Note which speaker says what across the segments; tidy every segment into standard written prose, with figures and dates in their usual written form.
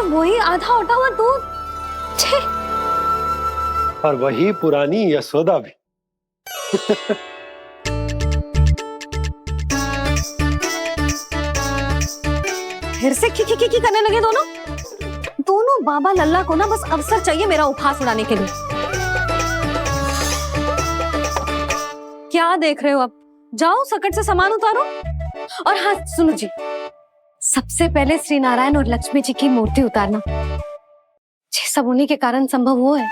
Speaker 1: वही आधा उठा हुआ दूध। छे।
Speaker 2: और वही पुरानी यशोदा भी।
Speaker 1: फिर से की करने लगे दोनों बाबा लल्ला को ना बस अवसर चाहिए मेरा उपहास उड़ाने के लिए। क्या देख रहे हो? अब जाओ सकट से सामान उतारो। और हाँ सुनो जी, सबसे पहले श्री नारायण और लक्ष्मी जी की मूर्ति उतारना। ये सब उन्हीं के कारण संभव हुआ है।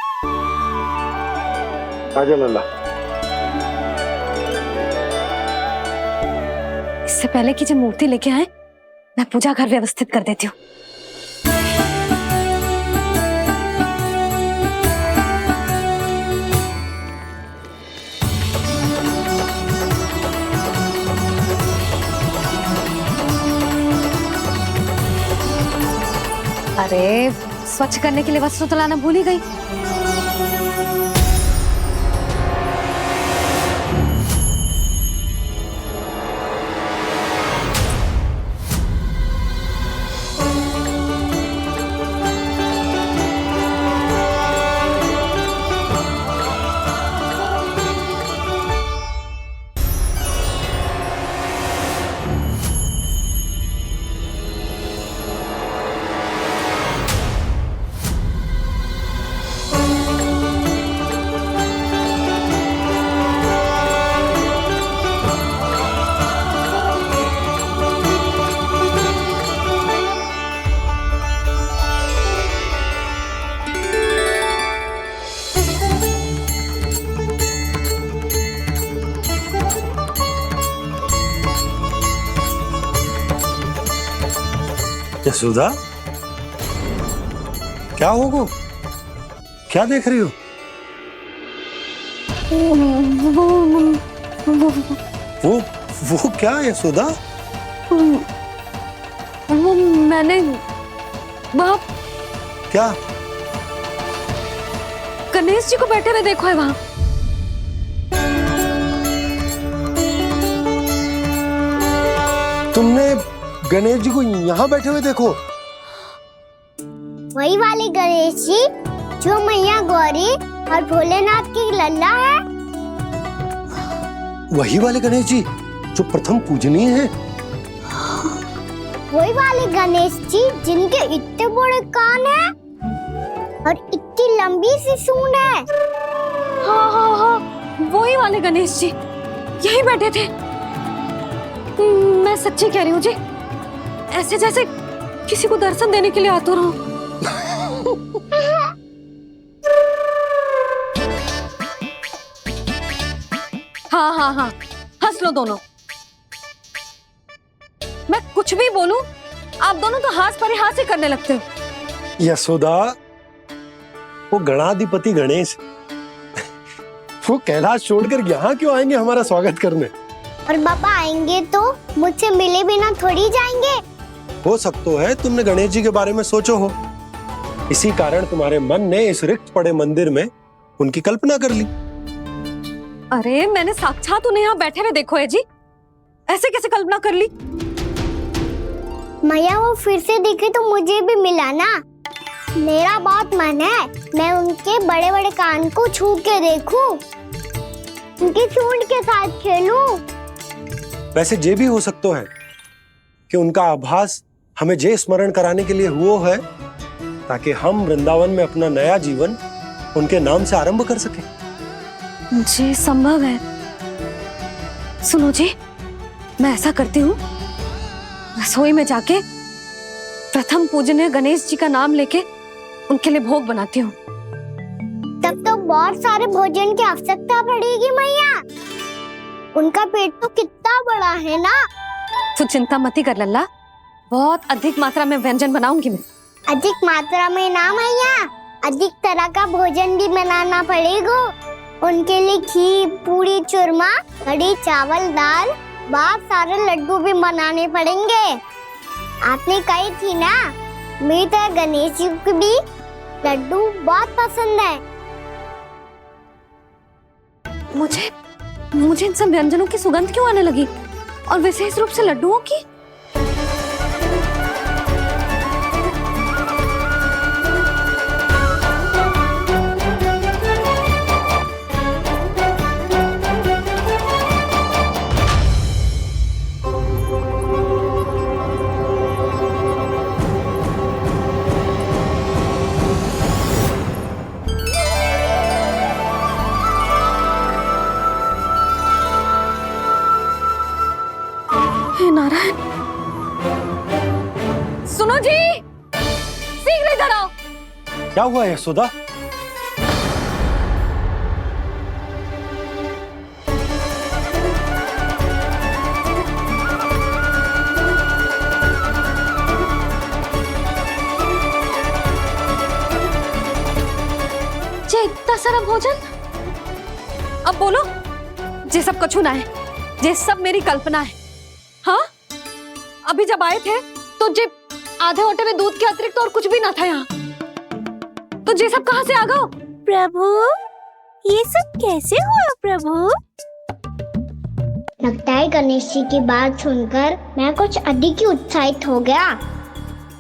Speaker 2: आजा लल्ला।
Speaker 1: इससे पहले कि जो मूर्ति लेके आए, मैं पूजा घर व्यवस्थित कर देती हूँ। अरे स्वच्छ करने के लिए वस्त्र तो लाना भूल ही गई।
Speaker 2: यशोदा, क्या होगा? क्या देख रही हो? वो क्या यशोदा?
Speaker 1: वो मैंने बाप
Speaker 2: क्या?
Speaker 1: गणेश जी को बैठे हुए देखो है वहां।
Speaker 2: तुमने गणेश जी को यहाँ बैठे हुए देखो?
Speaker 3: वही वाले गणेश जी जो मैया गौरी और भोलेनाथ की लल्ला है।
Speaker 2: वही वाले गणेश जी जो प्रथम पूजनीय है।
Speaker 3: वही वाले गणेश जी जिनके इतने बड़े कान हैं और इतनी लंबी सी सूंड है।
Speaker 1: हाँ, वही वाले गणेश जी यही बैठे थे। मैं सच्ची कह रही हूँ जी, ऐसे जैसे किसी को दर्शन देने के लिए आतुर हूँ। हाँ, हंस लो दोनों। मैं कुछ भी बोलूं, आप दोनों तो हाथ परिहास ही करने लगते हो।
Speaker 2: यशोदा, वो गणाधिपति गणेश वो कैलाश छोड़कर यहाँ क्यों आएंगे हमारा स्वागत करने?
Speaker 3: और पापा आएंगे तो मुझसे मिले बिना थोड़ी जाएंगे।
Speaker 2: हो सकता है तुमने गणेश जी के बारे में सोचो हो, इसी कारण तुम्हारे मन ने इस रिक्त पड़े मंदिर में उनकी कल्पना कर ली।
Speaker 1: अरे मैंने साक्षात उन्हें यहाँ बैठे हुए देखो है जी, ऐसे कैसे कल्पना कर ली?
Speaker 3: मैया वो फिर से दिखे तो मुझे भी मिला ना। मेरा बहुत मन है मैं उनके बड़े बड़े कान को छू के देखूं, उनकी सूंड के साथ खेलूं।
Speaker 2: वैसे ये भी हो सकता है कि उनका आभास हमें जे स्मरण कराने के लिए हुआ है ताकि हम वृंदावन में अपना नया जीवन उनके नाम से आरंभ कर सके।
Speaker 1: जी संभव है। सुनो जी, मैं ऐसा करती हूँ, रसोई में जाके प्रथम पूजनीय गणेश जी का नाम लेके उनके लिए भोग बनाती हूँ।
Speaker 3: तब तो बहुत सारे भोजन की आवश्यकता पड़ेगी मैया। उनका पेट तो कितना बड़ा है ना।
Speaker 1: तू चिंता मत कर लल्ला, बहुत अधिक मात्रा में व्यंजन बनाऊंगी मैं।
Speaker 3: अधिक मात्रा में ना मैया, अधिक तरह का भोजन भी बनाना पड़ेगा। उनके लिए खीर, पूरी, चूरमा, कढ़ी, चावल, दाल, बहुत सारे लड्डू भी बनाने पड़ेंगे। आपने कही थी ना, मेरी तरह गणेश जी को भी लड्डू बहुत पसंद है।
Speaker 1: मुझे इन सब व्यंजनों की सुगंध क्यों आने लगी, और विशेष रूप से लड्डुओं की? शीघ्र इधर आओ।
Speaker 2: क्या हुआ यशोदा?
Speaker 1: जे इतना सारा भोजन, अब बोलो जे सब कछु ना है, जे सब मेरी कल्पना है। हाँ, अभी जब आए थे तो जे आधे ओटे में दूध के अतिरिक्त और कुछ भी ना था यहाँ, तो जे सब कहाँ से आ गए?
Speaker 3: प्रभु, ये सब कैसे हुआ प्रभु? लगता है गणेश जी की बात सुनकर मैं कुछ अधिक ही उत्साहित हो गया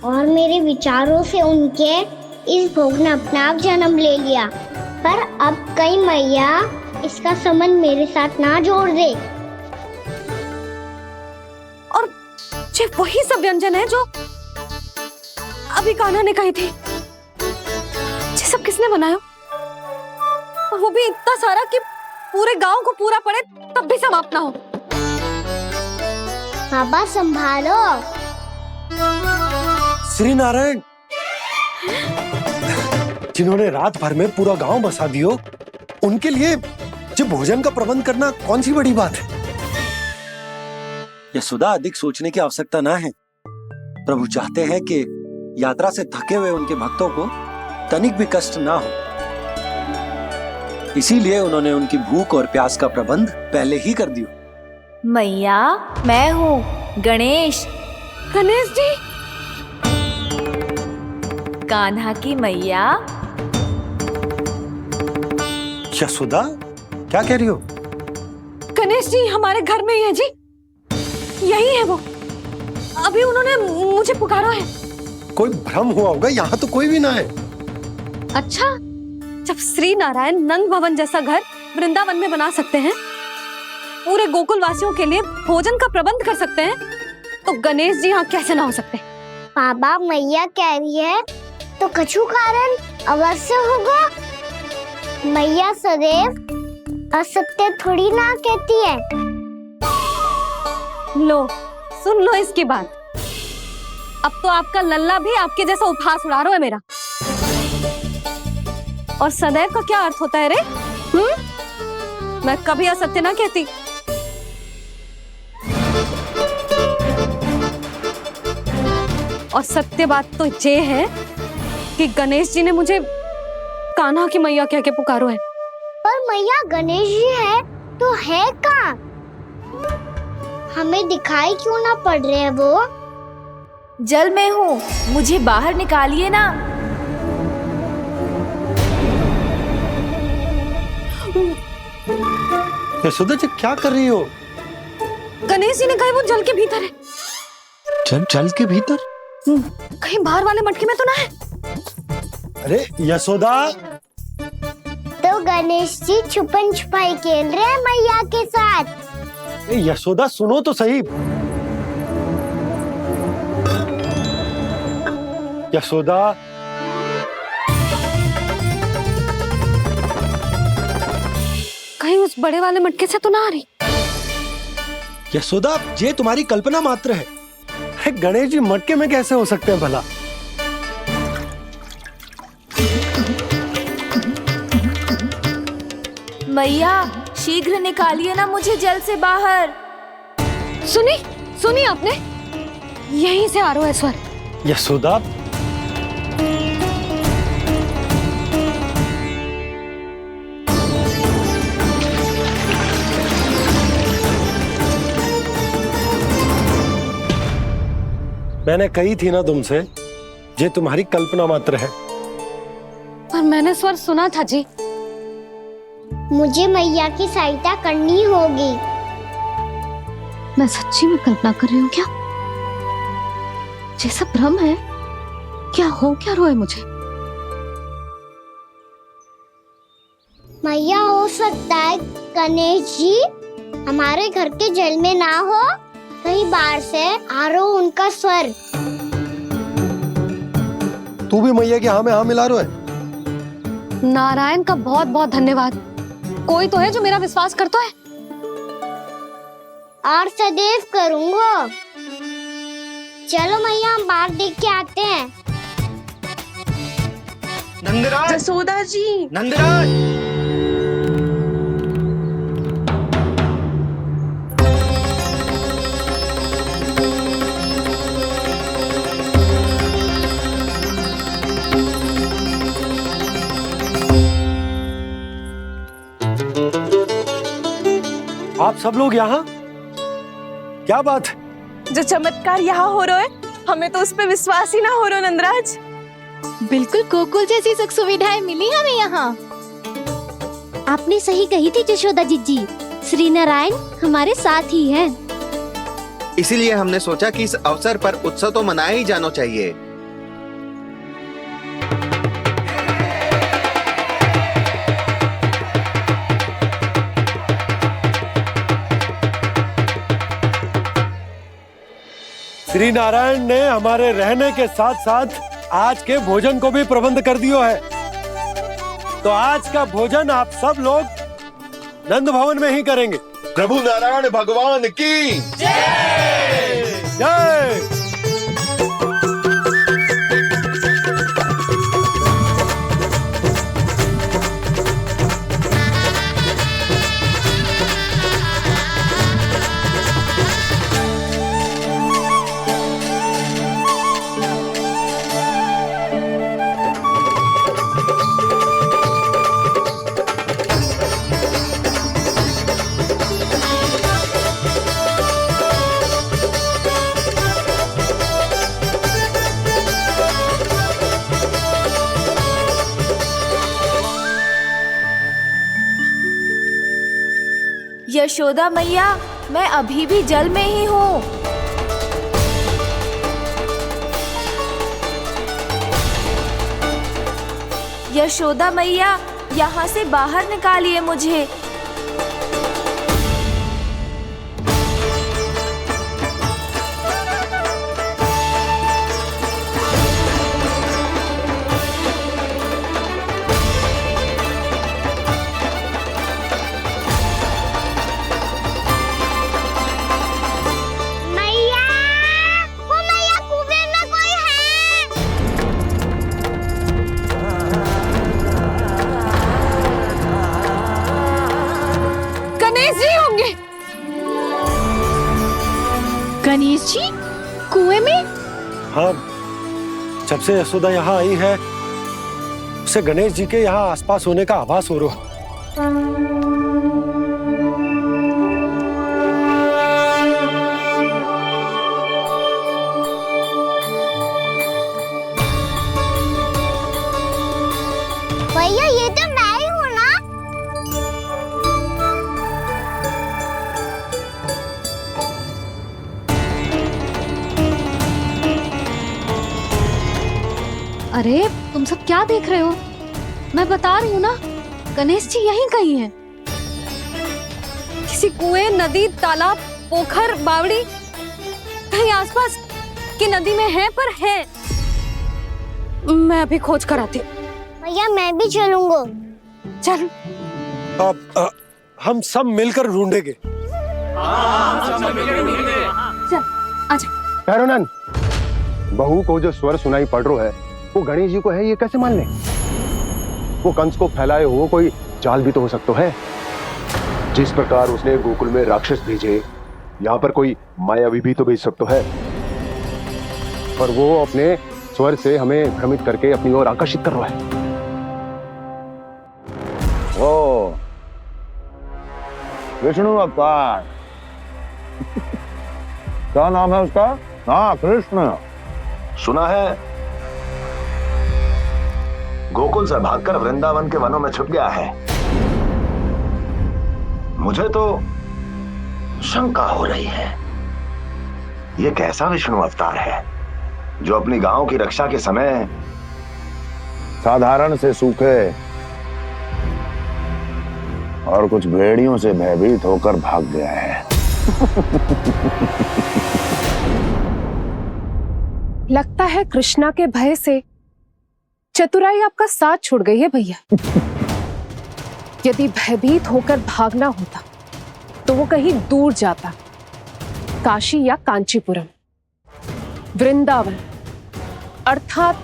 Speaker 3: और मेरे विचारों से उनके इस भोग ने अपना आप जन्म ले लिया। पर अब कहीं मैया इसका संबंध मेरे साथ ना जोड़ दे।
Speaker 1: और जे वही सब व्यंजन है जो अभी कान्हा ने कही थी, ये सब किसने बनाया? और वो भी इतना सारा कि पूरे गांव को पूरा पड़े तब भी समाप्त ना हो।
Speaker 3: बाबा संभालो।
Speaker 2: श्री नारायण, जिन्होंने रात भर में पूरा गांव बसा दियो, उनके लिए जो भोजन का प्रबंध करना कौन सी बड़ी बात है? यशोदा, अधिक सोचने की आवश्यकता ना है। प्रभु चाहते हैं कि यात्रा से थके हुए उनके भक्तों को तनिक भी कष्ट ना हो, इसीलिए उन्होंने उनकी भूख और प्यास का प्रबंध पहले ही कर दिया।
Speaker 4: मैया, मैं हूँ गणेश।
Speaker 1: गणेश जी,
Speaker 4: कान्हा की मैया।
Speaker 2: यशोदा, क्या कह रही हो?
Speaker 1: गणेश जी हमारे घर में ही है जी, यही है वो। अभी उन्होंने मुझे पुकारा है।
Speaker 2: कोई भ्रम हुआ होगा, यहाँ तो कोई भी ना है।
Speaker 1: अच्छा, जब श्री नारायण नंद भवन जैसा घर वृंदावन में बना सकते हैं, पूरे गोकुल वासियों के लिए भोजन का प्रबंध कर सकते हैं, तो गणेश जी यहाँ कैसे ना हो सकते?
Speaker 3: बाबा, मैया कह रही है तो कछु कारण अवश्य होगा। मैया सदैव असत्य थोड़ी ना कहती है।
Speaker 1: लो, सुन लो इसकी बात। अब तो आपका लल्ला भी आपके जैसा उपहास उड़ा रहा है मेरा। और सदैव का क्या अर्थ होता है रे? मैं कभी असत्य ना कहती। और सत्य बात तो ये है कि गणेश जी ने मुझे कान्हा की मैया कह के पुकारो है।
Speaker 3: पर मैया गणेश जी है तो है कहाँ? हमें दिखाई क्यों ना पड़ रहे हैं वो?
Speaker 4: जल में हूँ, मुझे बाहर निकालिए ना।
Speaker 2: यशोदा जी, क्या कर रही हो?
Speaker 1: गणेश जी ने कहा वो जल के भीतर है।
Speaker 2: जल के भीतर?
Speaker 1: कहीं बाहर वाले मटके में तो ना है?
Speaker 2: अरे यशोदा!
Speaker 3: तो गणेश जी छुपन छुपाई खेल रहे हैं मैया के साथ।
Speaker 2: यशोदा, सुनो तो सही। यशोदा,
Speaker 1: कहीं उस बड़े वाले मटके से तो ना आ रही?
Speaker 2: यशोदा, ये तुम्हारी कल्पना मात्र है। गणेश जी मटके में कैसे हो सकते हैं भला?
Speaker 4: मैया, शीघ्र निकालिए ना मुझे जल से बाहर।
Speaker 1: सुनी आपने? यहीं से आ रहा है स्वर।
Speaker 2: यशोदा, मैंने कही थी ना तुमसे, ये तुम्हारी कल्पना मात्र है।
Speaker 1: पर मैंने स्वर सुना था जी।
Speaker 3: मुझे मैया की सहायता करनी होगी।
Speaker 1: मैं सच्ची में कल्पना कर रही हूँ क्या? ये सब भ्रम है क्या? हो क्या रहा है मुझे?
Speaker 3: मैया, हो सकता है गणेश जी हमारे घर के जल में ना हो, कहीं बाहर से आ रहा हो उनका स्वर।
Speaker 2: तू भी मैया के हाँ में हाँ मिला रहा है।
Speaker 1: नारायण का बहुत बहुत धन्यवाद। कोई तो है जो मेरा विश्वास करता है।
Speaker 3: और सदैव करूंगा। चलो मैया, हम बाहर देख के आते हैं।
Speaker 5: नंदराज,
Speaker 6: जसोदा जी।
Speaker 5: नंदराज।
Speaker 2: आप सब लोग यहाँ? क्या बात है?
Speaker 6: जो चमत्कार यहाँ हो रहा है, हमें तो उस पे विश्वास ही ना हो रहा नंदराज।
Speaker 7: बिल्कुल गोकुल जैसी सुख सुविधाएं मिली हमें यहाँ।
Speaker 3: आपने सही कही थी जशोदा जीजी, श्री नारायण हमारे साथ ही हैं।
Speaker 5: इसीलिए हमने सोचा कि इस अवसर पर उत्सव तो मनाया ही जाना चाहिए।
Speaker 2: श्री नारायण ने हमारे रहने के साथ साथ आज के भोजन को भी प्रबंध कर दियो है। तो आज का भोजन आप सब लोग नंद भवन में ही करेंगे।
Speaker 8: प्रभु नारायण भगवान की
Speaker 2: जय जय।
Speaker 4: यशोदा मैया, मैं अभी भी जल में ही हूँ। यशोदा मैया, यहाँ से बाहर निकालिए मुझे।
Speaker 3: मैया, वो मैया कुएं में कोई है।
Speaker 1: गणेश जी होंगे।
Speaker 7: गणेश जी कुएं में?
Speaker 2: हाँ, जब से यशोदा यहाँ आई है उसे गणेश जी के यहाँ आसपास होने का आभास हो रहा है।
Speaker 3: भैया ये तो मैं ही हूँ ना।
Speaker 1: अरे तुम सब क्या देख रहे हो? मैं बता रही हूँ ना, गणेश जी यहीं कहीं हैं। किसी कुएं, नदी, तालाब, पोखर, बावड़ी कहीं आसपास की नदी में है, पर है। मैं अभी खोज कर आती हूँ।
Speaker 3: भैया मैं भी चलूंगा।
Speaker 1: चल।
Speaker 2: अब हम सब मिलकर ढूंढेंगे।
Speaker 1: चल आजा।
Speaker 8: भैरवनंद, बहू को जो स्वर सुनाई पड़ रहा है वो गणेश जी को है, ये कैसे मान ले? वो कंस को फैलाए हुए कोई जाल भी तो हो सकता है। जिस प्रकार उसने गोकुल में राक्षस भेजे, यहाँ पर कोई मायावी भी तो भेज सकता है। और वो अपने स्वर से हमें भ्रमित करके अपनी ओर आकर्षित कर रहा है। ओ, विष्णु अवतार। क्या नाम है उसका? हाँ, कृष्ण।
Speaker 9: सुना है गोकुल से भागकर वृंदावन के वनों में छुप गया है। मुझे तो शंका हो रही है, ये कैसा विष्णु अवतार है जो अपनी गांव की रक्षा के समय
Speaker 8: साधारण से सूखे और कुछ भेड़ियों से भयभीत होकर भाग गया है।
Speaker 6: लगता है कृष्णा के भय से चतुराई आपका साथ छोड़ गई है भैया। यदि भयभीत होकर भागना होता तो वो कहीं दूर जाता, काशी या कांचीपुरम, वृंदावन अर्थात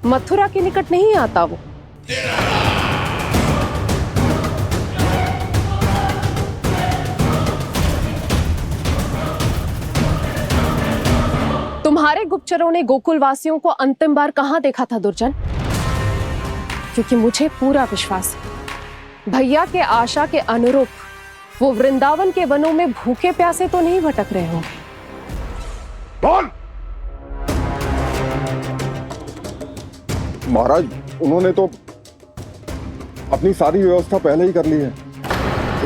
Speaker 6: मथुरा के निकट नहीं आता वो। तुम्हारे गुप्तचरों ने गोकुल वासियों को अंतिम बार कहां देखा था दुर्जन? क्योंकि मुझे पूरा विश्वास है भैया के आशा के अनुरूप वो वृंदावन के वनों में भूखे प्यासे तो नहीं भटक रहे होंगे।
Speaker 8: कौन? महाराज, उन्होंने तो अपनी सारी व्यवस्था पहले ही कर ली है।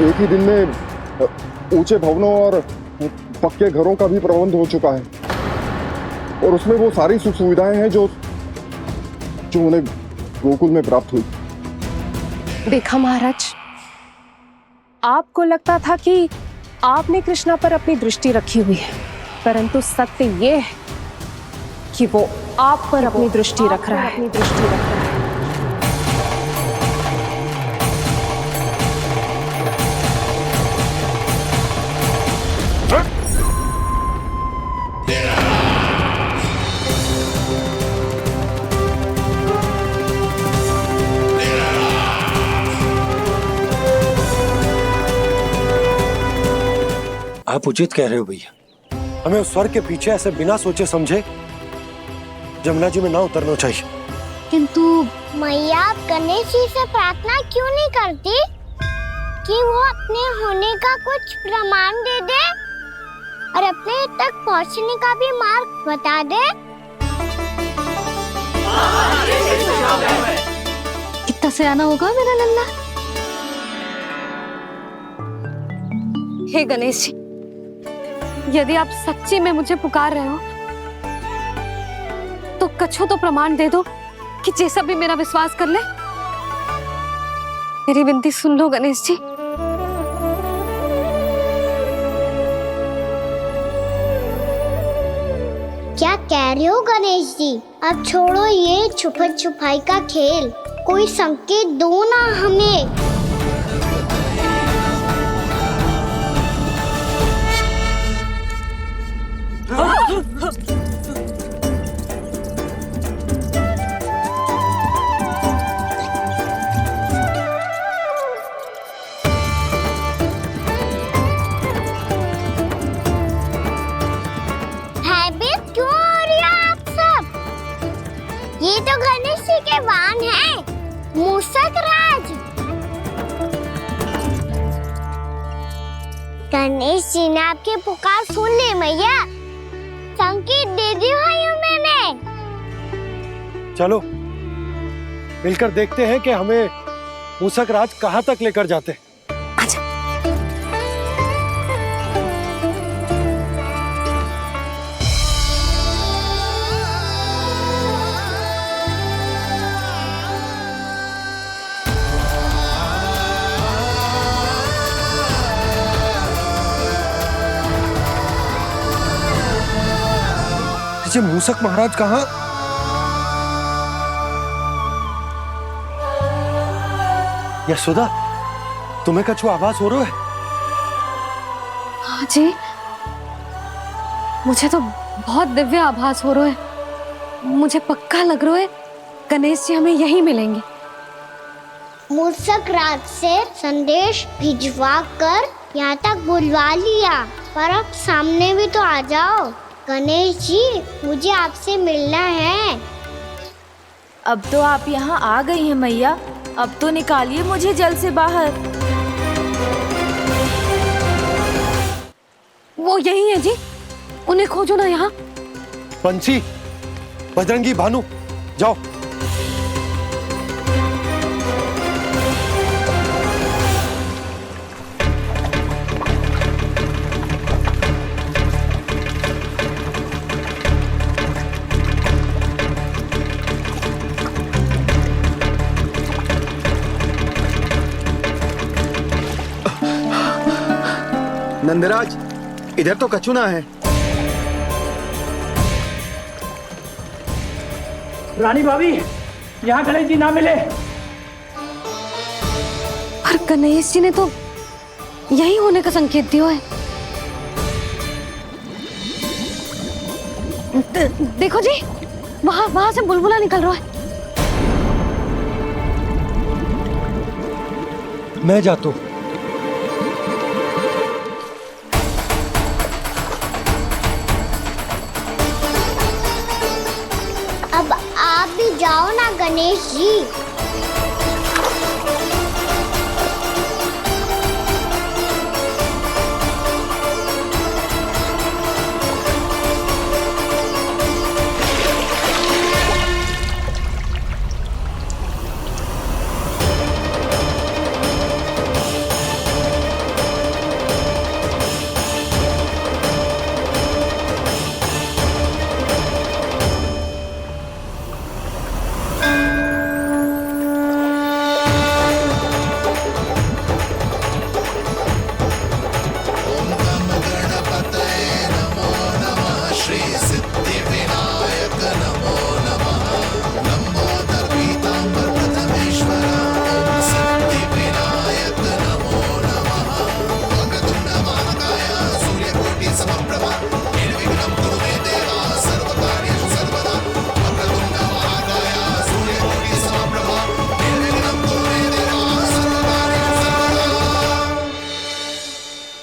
Speaker 8: एक ही दिन में ऊंचे भवनों और पक्के घरों का भी प्रबंध हो चुका है और उसमें वो सारी सुख सुविधाएं हैं जो उन्हें गोकुल में प्राप्त हुई।
Speaker 6: देखा महाराज, आपको लगता था कि आपने कृष्णा पर अपनी दृष्टि रखी हुई है, परंतु सत्य ये है कि वो आप पर अपनी दृष्टि रख रहा है।
Speaker 2: आप उचित कह रहे हो भैया, हमें उस स्वर के पीछे ऐसे बिना सोचे समझे जमुना जी में ना उतरना चाहिए।
Speaker 3: किंतु मैया, आप गणेश जी से प्रार्थना क्यों नहीं करती कि वो अपने होने का कुछ प्रमाण दे दे और अपने तक पहुंचने का भी मार्ग बता दे?
Speaker 1: कितना सयाना होगा मेरा लल्ला। हे गणेश जी, यदि आप सच्ची में मुझे पुकार रहे हो तो कछो तो प्रमाण दे दो कि जैसा भी मेरा विश्वास कर ले। मेरी विनती सुन लो गणेश जी।
Speaker 3: क्या कह रहे हो गणेश जी? अब छोड़ो ये छुपन छुपाई का खेल, कोई संकेत दो ना हमें। भयभीत क्यों हो रही हो आप सब? ये तो गणेश जी के वाहन हैं, मूषक राज। गणेश जी ने आपकी पुकार सुन ली मैया, संकेत दे दी भाइयों मैंने।
Speaker 2: चलो मिलकर देखते हैं कि हमें मूषक राज कहां तक लेकर जाते हैं। ये मूषक महाराज कहाँ? यशोदा, तुम्हें कछु आभास हो रहा है?
Speaker 1: हाँ जी, मुझे तो बहुत दिव्य आभास हो रहा है। मुझे पक्का लग रहा है गणेश जी हमें यहीं मिलेंगे।
Speaker 3: मूषक राज से संदेश भिजवा कर यहाँ तक बुलवा लिया, पर अब सामने भी तो आ जाओ। गणेश जी, मुझे आपसे मिलना है।
Speaker 4: अब तो आप यहाँ आ गई हैं मैया, अब तो निकालिए मुझे जल से बाहर।
Speaker 1: वो यही है जी, उन्हें खोजो ना यहाँ।
Speaker 2: पंछी, बजरंगी, भानु, जाओ।
Speaker 5: नंदराज, इधर तो कछुना है।
Speaker 10: रानी भाभी, यहाँ गणेश जी ना मिले।
Speaker 1: पर गणेश जी ने तो यही होने का संकेत दिया है। देखो जी, वहां से बुलबुला निकल रहा है।
Speaker 2: मैं जाता हूँ।
Speaker 3: अब आप भी जाओ ना गणेश जी।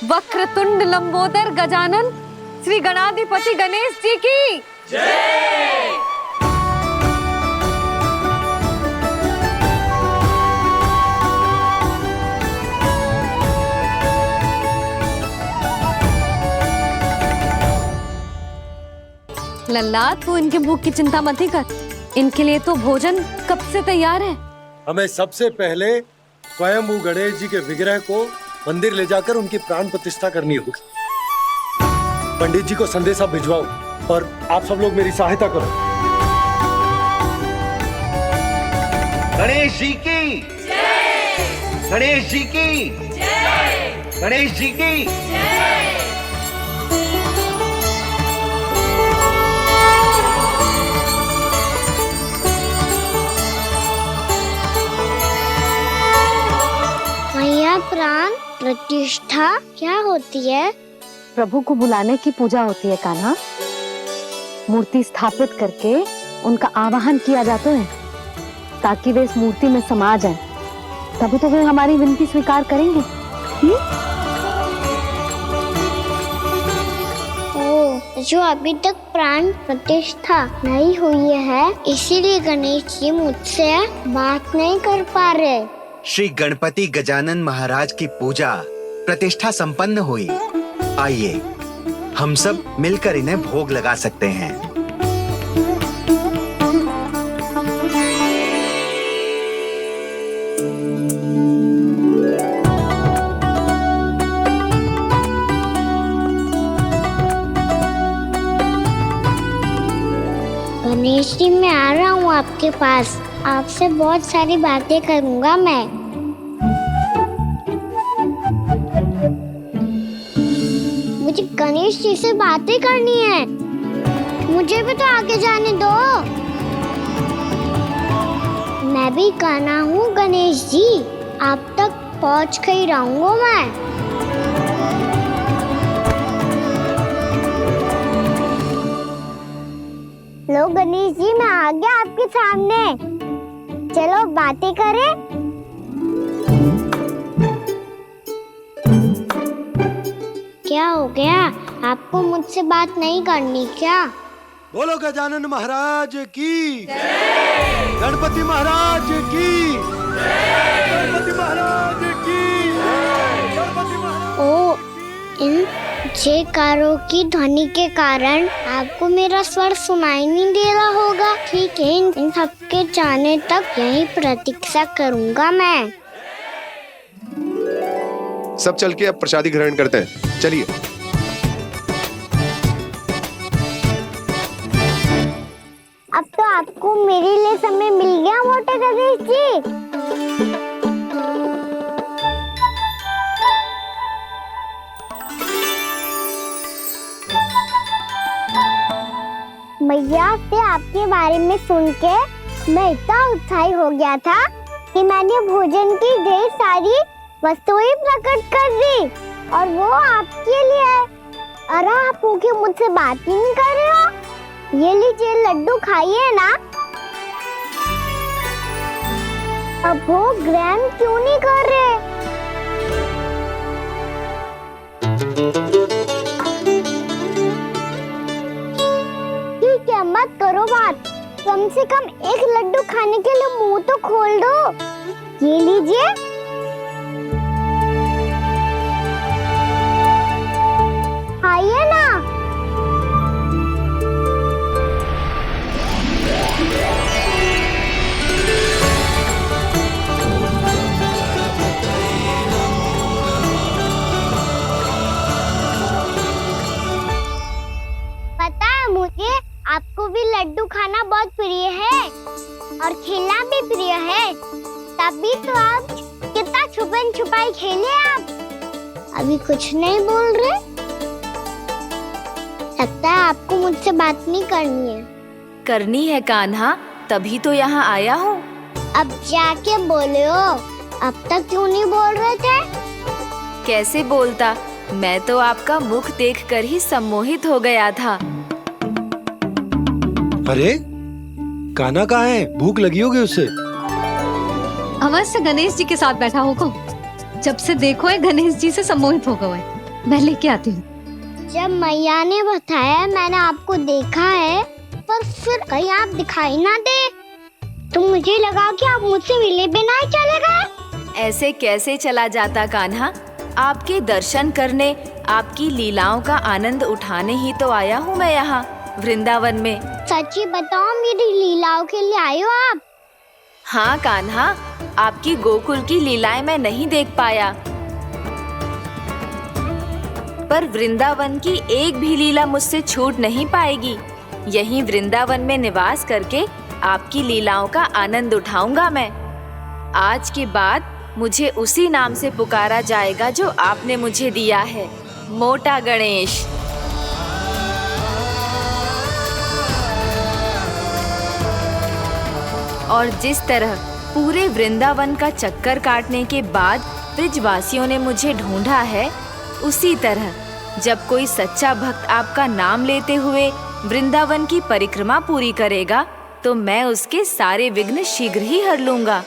Speaker 1: वक्रतुंड लंबोदर गजानन श्री गणाधिपति गणेश जी की जय। लल्ला, तू इनके भूख की चिंता मत ही कर। इनके लिए तो भोजन कब से तैयार है।
Speaker 2: हमें सबसे पहले स्वयंभू गणेश जी के विग्रह को मंदिर ले जाकर उनकी प्राण प्रतिष्ठा करनी होगी। पंडित जी को संदेशा भिजवाओ और आप सब लोग मेरी सहायता करो।
Speaker 5: गणेश जी की जय। गणेश जी की जय। गणेश जी की जय।
Speaker 3: मैया, प्राण प्रतिष्ठा क्या होती है?
Speaker 1: प्रभु को बुलाने की पूजा होती है कान्हा। मूर्ति स्थापित करके उनका आवाहन किया जाता है ताकि वे इस मूर्ति में समा जाएं। तभी तो वे हमारी विनती स्वीकार करेंगे।
Speaker 3: ओ, जो अभी तक प्राण प्रतिष्ठा नहीं हुई है, इसीलिए गणेश जी मुझसे बात नहीं कर पा रहे।
Speaker 5: श्री गणपति गजानन महाराज की पूजा प्रतिष्ठा संपन्न हुई। आइए हम सब मिलकर इन्हें भोग लगा सकते हैं।
Speaker 3: गणेश जी, मैं आ रहा हूँ आपके पास। आपसे बहुत सारी बातें करूँगा मैं। मुझे गणेश जी से बातें करनी है। मुझे भी तो आगे जाने दो। मैं भी कान्हा हूँ गणेश जी। आप तक पहुँच कर ही रहूँगा मैं। लो गणेश जी, मैं आ गया आपके सामने। चलो बातें करें। क्या हो गया? आपको मुझसे बात नहीं करनी क्या?
Speaker 2: बोलो गजानन महाराज की जय। गणपति महाराज की जय। गणपति महाराज की जय। गणपति महाराज।
Speaker 3: ओ, इन जयकारों की ध्वनि के कारण आपको मेरा स्वर सुनाई नहीं दे रहा होगा। ठीक है, इन सबके जाने तक यही प्रतीक्षा करूंगा मैं।
Speaker 8: सब चल के अब प्रसादी ग्रहण करते हैं। चलिए।
Speaker 3: अब तो आपको मेरे लिए समय मिल गया मोटे गणेश जी। भैया से आपके बारे में सुन के मैं इतना उत्साही हो गया था कि मैंने भोजन की ढेर सारी वस्तुएं प्रकट कर दी, और वो आपके लिए। अरे आप भूखे मुझसे बात ही नहीं कर रहे हो। ये लीजिए लड्डू, खाइए ना। अब वो ग्रहण क्यों नहीं कर रहे? कम से कम एक लड्डू खाने के लिए मुंह तो खोल दो। ये लीजिए। आइए ना। पता है मुझे आपको भी लड्डू खाना बहुत प्रिय है और खेलना भी प्रिय है, तभी तो आप कितना छुपन छुपाई खेले। आप अभी कुछ नहीं बोल रहे। लगता है आपको मुझसे बात नहीं करनी है।
Speaker 4: करनी है कान्हा, तभी तो यहाँ आया हूँ।
Speaker 3: अब जाके बोले हो, अब तक क्यों नहीं बोल रहे थे?
Speaker 4: कैसे बोलता, मैं तो आपका मुख देखकर ही सम्मोहित हो गया था।
Speaker 2: अरे कान्हा कहाँ है? भूख लगी होगी उसे।
Speaker 1: अवश्य गणेश जी के साथ बैठा होगा। जब से देखो है गणेश जी से सम्मोहित हो गए। मैं लेके आती हूँ।
Speaker 3: जब मैया ने बताया मैंने आपको देखा है, पर फिर कहीं आप दिखाई ना दे, तो मुझे लगा कि आप मुझसे मिले बिना ही चले गए।
Speaker 4: ऐसे कैसे चला जाता कान्हा, आपके दर्शन करने, आपकी लीलाओं का आनंद उठाने ही तो आया हूँ मैं यहाँ वृंदावन में।
Speaker 3: सच्ची बताओ, मेरी लीलाओं के लिए आए हो आप?
Speaker 4: हाँ कान्हा, आपकी गोकुल की लीलाएं मैं नहीं देख पाया, पर वृंदावन की एक भी लीला मुझसे छूट नहीं पाएगी। यहीं वृंदावन में निवास करके आपकी लीलाओं का आनंद उठाऊंगा मैं। आज के बाद मुझे उसी नाम से पुकारा जाएगा जो आपने मुझे दिया है, मोटा गणेश। और जिस तरह पूरे वृंदावन का चक्कर काटने के बाद ब्रिजवासियों ने मुझे ढूंढा है, उसी तरह जब कोई सच्चा भक्त आपका नाम लेते हुए वृंदावन की परिक्रमा पूरी करेगा, तो मैं उसके सारे विघ्न शीघ्र ही हर लूंगा।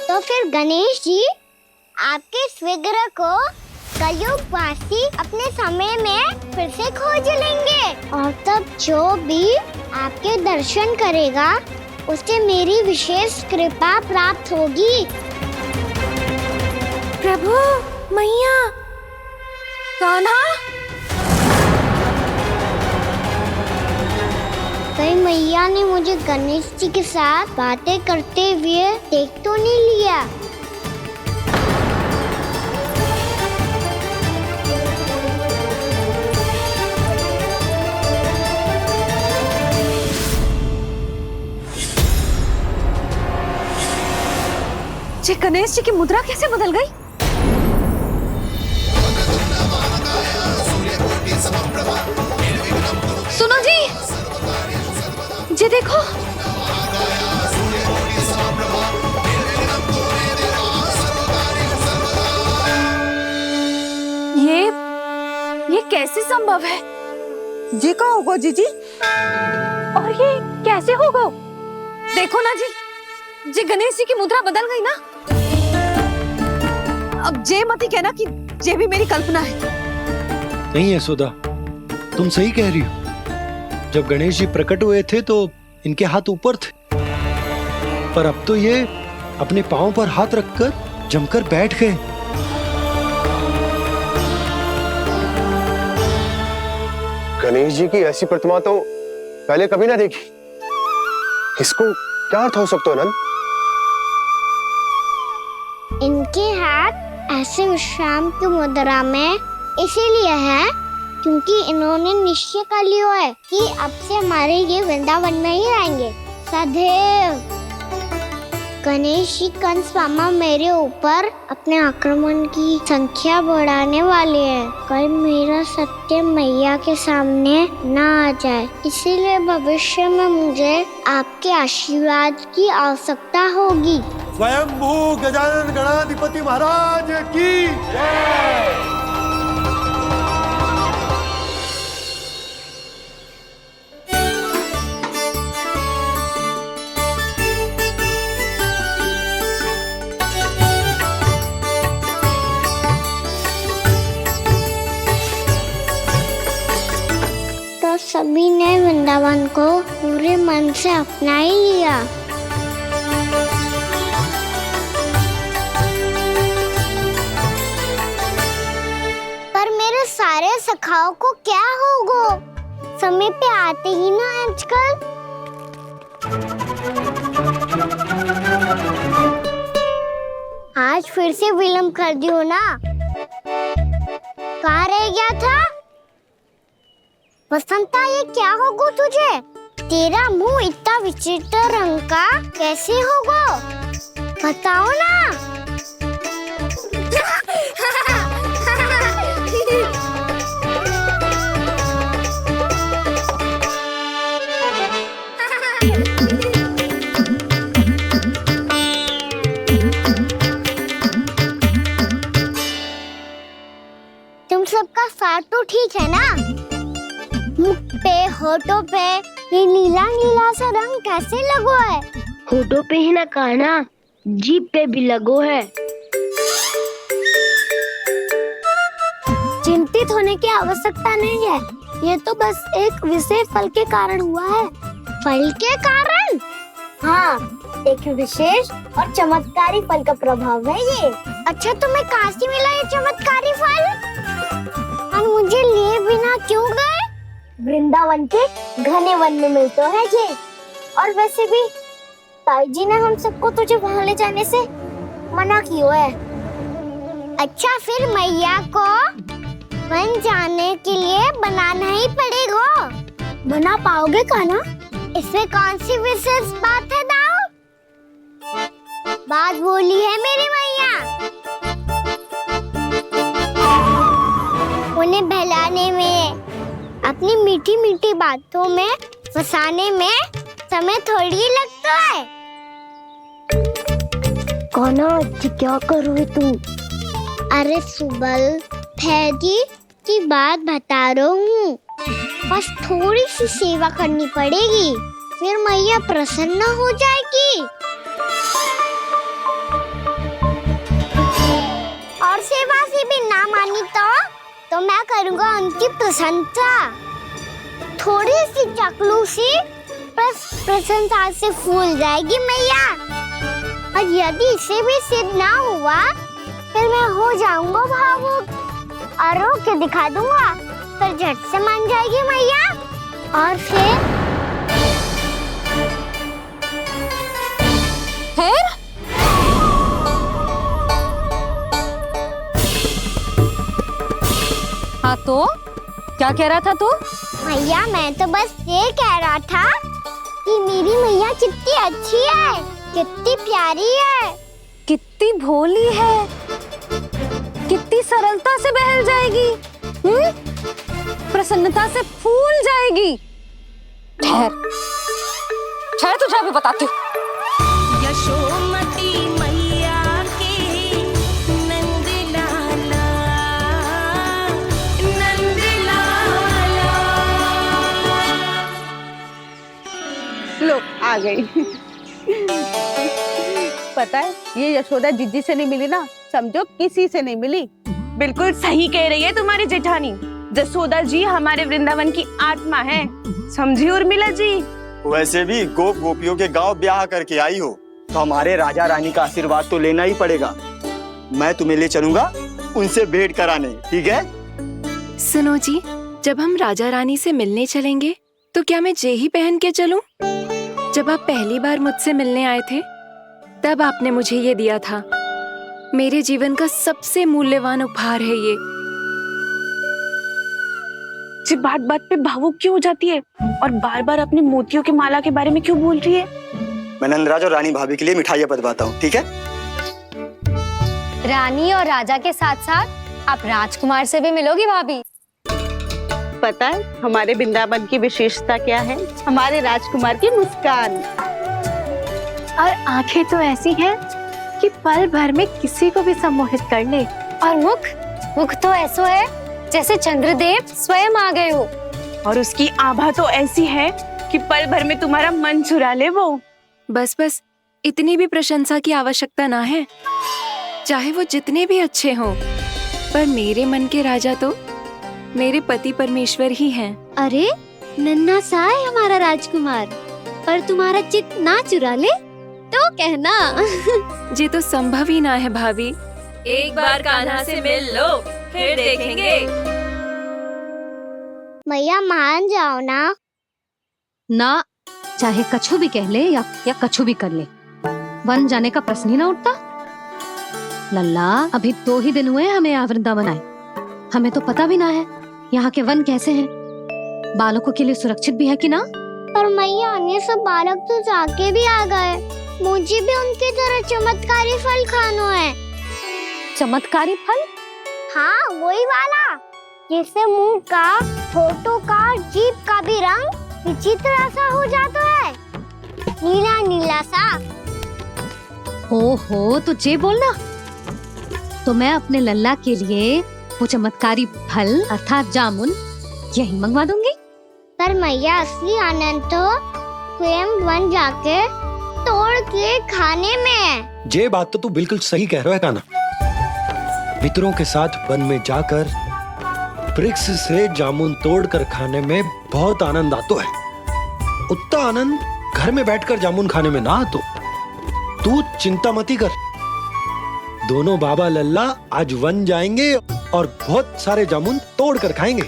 Speaker 3: तो फिर गणेश जी, आपके इस विग्रह को कलयुग वासी अपने समय में फिर से खोज लेंगे, और तब जो भी आपके दर्शन करेगा उसे मेरी विशेष कृपा प्राप्त होगी।
Speaker 1: प्रभु, मैया, कान्हा।
Speaker 3: कहीं मैया ने मुझे गणेश जी के साथ बातें करते हुए देख तो नहीं लिया?
Speaker 1: ये गणेश जी की मुद्रा कैसे बदल गई? सुनो जी, ये देखो।
Speaker 4: ये कैसे संभव है?
Speaker 1: ये क्या होगा जीजी? और ये कैसे होगा? देखो ना जी, ये गणेश जी की मुद्रा बदल गई ना। अब जे मत ही कहना कि ये भी मेरी कल्पना है।
Speaker 2: नहीं यशोदा, तुम सही कह रही हो। जब गणेश जी प्रकट हुए थे तो इनके हाथ ऊपर थे, पर अब तो ये अपने पांव पर हाथ रखकर जमकर बैठ गए।
Speaker 8: गणेश जी की ऐसी प्रतिमा तो पहले कभी ना देखी। इसको क्या अर्थ हो सकता है नंद?
Speaker 3: इनके हाथ ऐसे विश्राम की मुद्रा में इसीलिए है क्योंकि इन्होंने निश्चय कर लिया है कि अब से हमारे ये वृंदावन में ही रहेंगे सदैव। गणेश जी कंस मामा मेरे ऊपर अपने आक्रमण की संख्या बढ़ाने वाले हैं, कहीं मेरा सत्य मैया के सामने ना आ जाए। इसीलिए भविष्य में मुझे आपके आशीर्वाद की आवश्यकता होगी।
Speaker 2: स्वयंभू गजानन गणाधिपति महाराज की जय।
Speaker 3: तो सभी ने वृंदावन को पूरे उनसे अपना ही लिया। पर मेरे सारे सखाओं को क्या होगा? समय पे आते ही ना आजकल। आज फिर से विलम्ब कर दियो ना। कहाँ रह गया था? वसंता, ये क्या होगा तुझे? तेरा मुंह इतना विचित्र रंग का कैसे होगा? बताओ ना। तुम सबका साथ तो ठीक है ना? मुख पे, होठों पे ये नीला नीला सा रंग कैसे लगो है?
Speaker 11: होठों पे ही ना कहना, जीभ पे भी लगो है।
Speaker 3: चिंतित होने की आवश्यकता नहीं है। ये तो बस एक विशेष फल के कारण हुआ है। फल के कारण? हाँ, एक विशेष और चमत्कारी फल का प्रभाव है ये। अच्छा, तुम्हें कहाँ से मिला ये चमत्कारी फल? और मुझे लिए बिना क्यों गए? वृंदावन के घने वन में मिलते है ये। और वैसे भी ताई जी ने हम सबको तुझे वहाँ ले जाने से मना किया है। अच्छा, फिर मैया को वन जाने के लिए बनाना ही पड़ेगा। बना पाओगे कान्हा? इसमें कौन सी विशेष बात है दाऊ? बात बोली है मेरी मैया। उन्हें बहलाने में, अपनी मीठी मीठी बातों में फंसाने में समय थोड़ी लगता है।
Speaker 11: कान्हा, क्या करोगे तुम?
Speaker 3: अरे सुबल, फैजी की बात बता रहा हूँ। बस थोड़ी सी सेवा करनी पड़ेगी, फिर मैया प्रसन्न हो जाएगी। और सेवा से भी ना मानी तो मैं करूँगा उनकी प्रशंसा। थोड़ी सी चकलूसी प्रशंसा से फूल जाएगी मैया। और यदि इसे भी सिद्ध ना हुआ, फिर मैं हो जाऊंगा भावुक और रो के दिखा दूंगा। फिर झट से मान जाएगी मैया। और फिर
Speaker 1: हाँ तो क्या कह रहा था तू?
Speaker 3: मैया, मैं तो बस ये कह रहा था कि मेरी मैया कितनी अच्छी है, कितनी प्यारी है,
Speaker 1: कितनी भोली है, कितनी सरलता से बहल जाएगी, प्रसन्नता से फूल जाएगी। ठहर ठहर, तुझे अभी बताती हूँ।
Speaker 12: यशोमती मैया के नंद लाला, नंद लाला।
Speaker 13: लो, आ गई। पता है, ये यशोदा जीजी से नहीं मिली ना, समझो किसी से नहीं मिली।
Speaker 6: बिल्कुल सही कह रही है तुम्हारी जेठानी। जसोदा जी हमारे वृंदावन की आत्मा है, समझी उर्मिला जी?
Speaker 14: वैसे भी गोप गोपियों के गांव ब्याह करके आई हो, तो हमारे राजा रानी का आशीर्वाद तो लेना ही पड़ेगा। मैं तुम्हें ले चलूंगा उनसे भेंट कराने, ठीक है?
Speaker 4: सुनो जी, जब हम राजा रानी से मिलने चलेंगे तो क्या मैं जे ही पहन के चलूं? जब आप पहली बार मुझसे मिलने आए थे, तब आपने मुझे ये दिया था। मेरे जीवन का सबसे मूल्यवान उपहार है ये।
Speaker 6: जी बात बात पे भावुक क्यों हो जाती है और बार बार अपनी मोतियों की माला के बारे में क्यों बोल रही है?
Speaker 14: मैं नंदराज और रानी भाभी के लिए मिठाइयाँ बंटवाता हूँ, ठीक है?
Speaker 1: रानी और राजा के साथ साथ आप राजकुमार से भी मिलोगी भाभी।
Speaker 13: पता है हमारे वृंदावन की विशेषता क्या है? हमारे राजकुमार की मुस्कान।
Speaker 7: और आंखें तो ऐसी हैं कि पल भर में किसी को भी सम्मोहित कर ले।
Speaker 1: और मुख तो ऐसा है जैसे चंद्रदेव स्वयं आ गए हो।
Speaker 6: और उसकी आभा तो ऐसी है कि पल भर में तुम्हारा मन चुरा ले वो।
Speaker 4: बस बस, इतनी भी प्रशंसा की आवश्यकता ना है। चाहे वो जितने भी अच्छे हों, पर मेरे मन के राजा तो मेरे पति परमेश्वर ही हैं।
Speaker 11: अरे नन्हा सा है हमारा राजकुमार,
Speaker 1: और तुम्हारा चित ना चुरा ले तो कहना।
Speaker 4: ये तो संभव ही ना है भाभी। एक बार कान्हा से मिल लो, फिर देखेंगे।
Speaker 3: मैया मान जाओ ना।
Speaker 1: ना, चाहे कछु भी कह ले या कछु भी कर ले, वन जाने का प्रश्न ही ना उठता। लल्ला, अभी 2 ही दिन हुए हमें यहाँ वृंदावन आए, हमें तो पता भी ना है यहाँ के वन कैसे हैं, बालकों के लिए सुरक्षित भी है कि ना।
Speaker 3: पर मैया अन्य सब बालक तो जाके भी आ गए, मुझे भी उनकी तरह चमत्कारी फल खाना है।
Speaker 1: चमत्कारी फल?
Speaker 3: हाँ, वही वाला जिससे मुंह का, होठों का, जीभ का भी रंग विचित्र सा हो जाता है, नीला नीला सा।
Speaker 1: ओहो, तो जे बोलना। तो मैं अपने लल्ला के लिए वो चमत्कारी फल अर्थात जामुन यही मंगवा दूंगी।
Speaker 3: पर मैया असली आनंद तो स्वयं वन जाके तोड़ के खाने में है।
Speaker 2: ये बात तो तू बिल्कुल सही कह रहा है कान्हा। मित्रों के साथ वन में जाकर वृक्ष से जामुन तोड़कर खाने में बहुत आनंद आता है। उतना आनंद घर में बैठकर जामुन खाने में ना आतो। तू चिंता मती कर, दोनों बाबा लल्ला आज वन जाएंगे और बहुत सारे जामुन तोड़कर खाएंगे।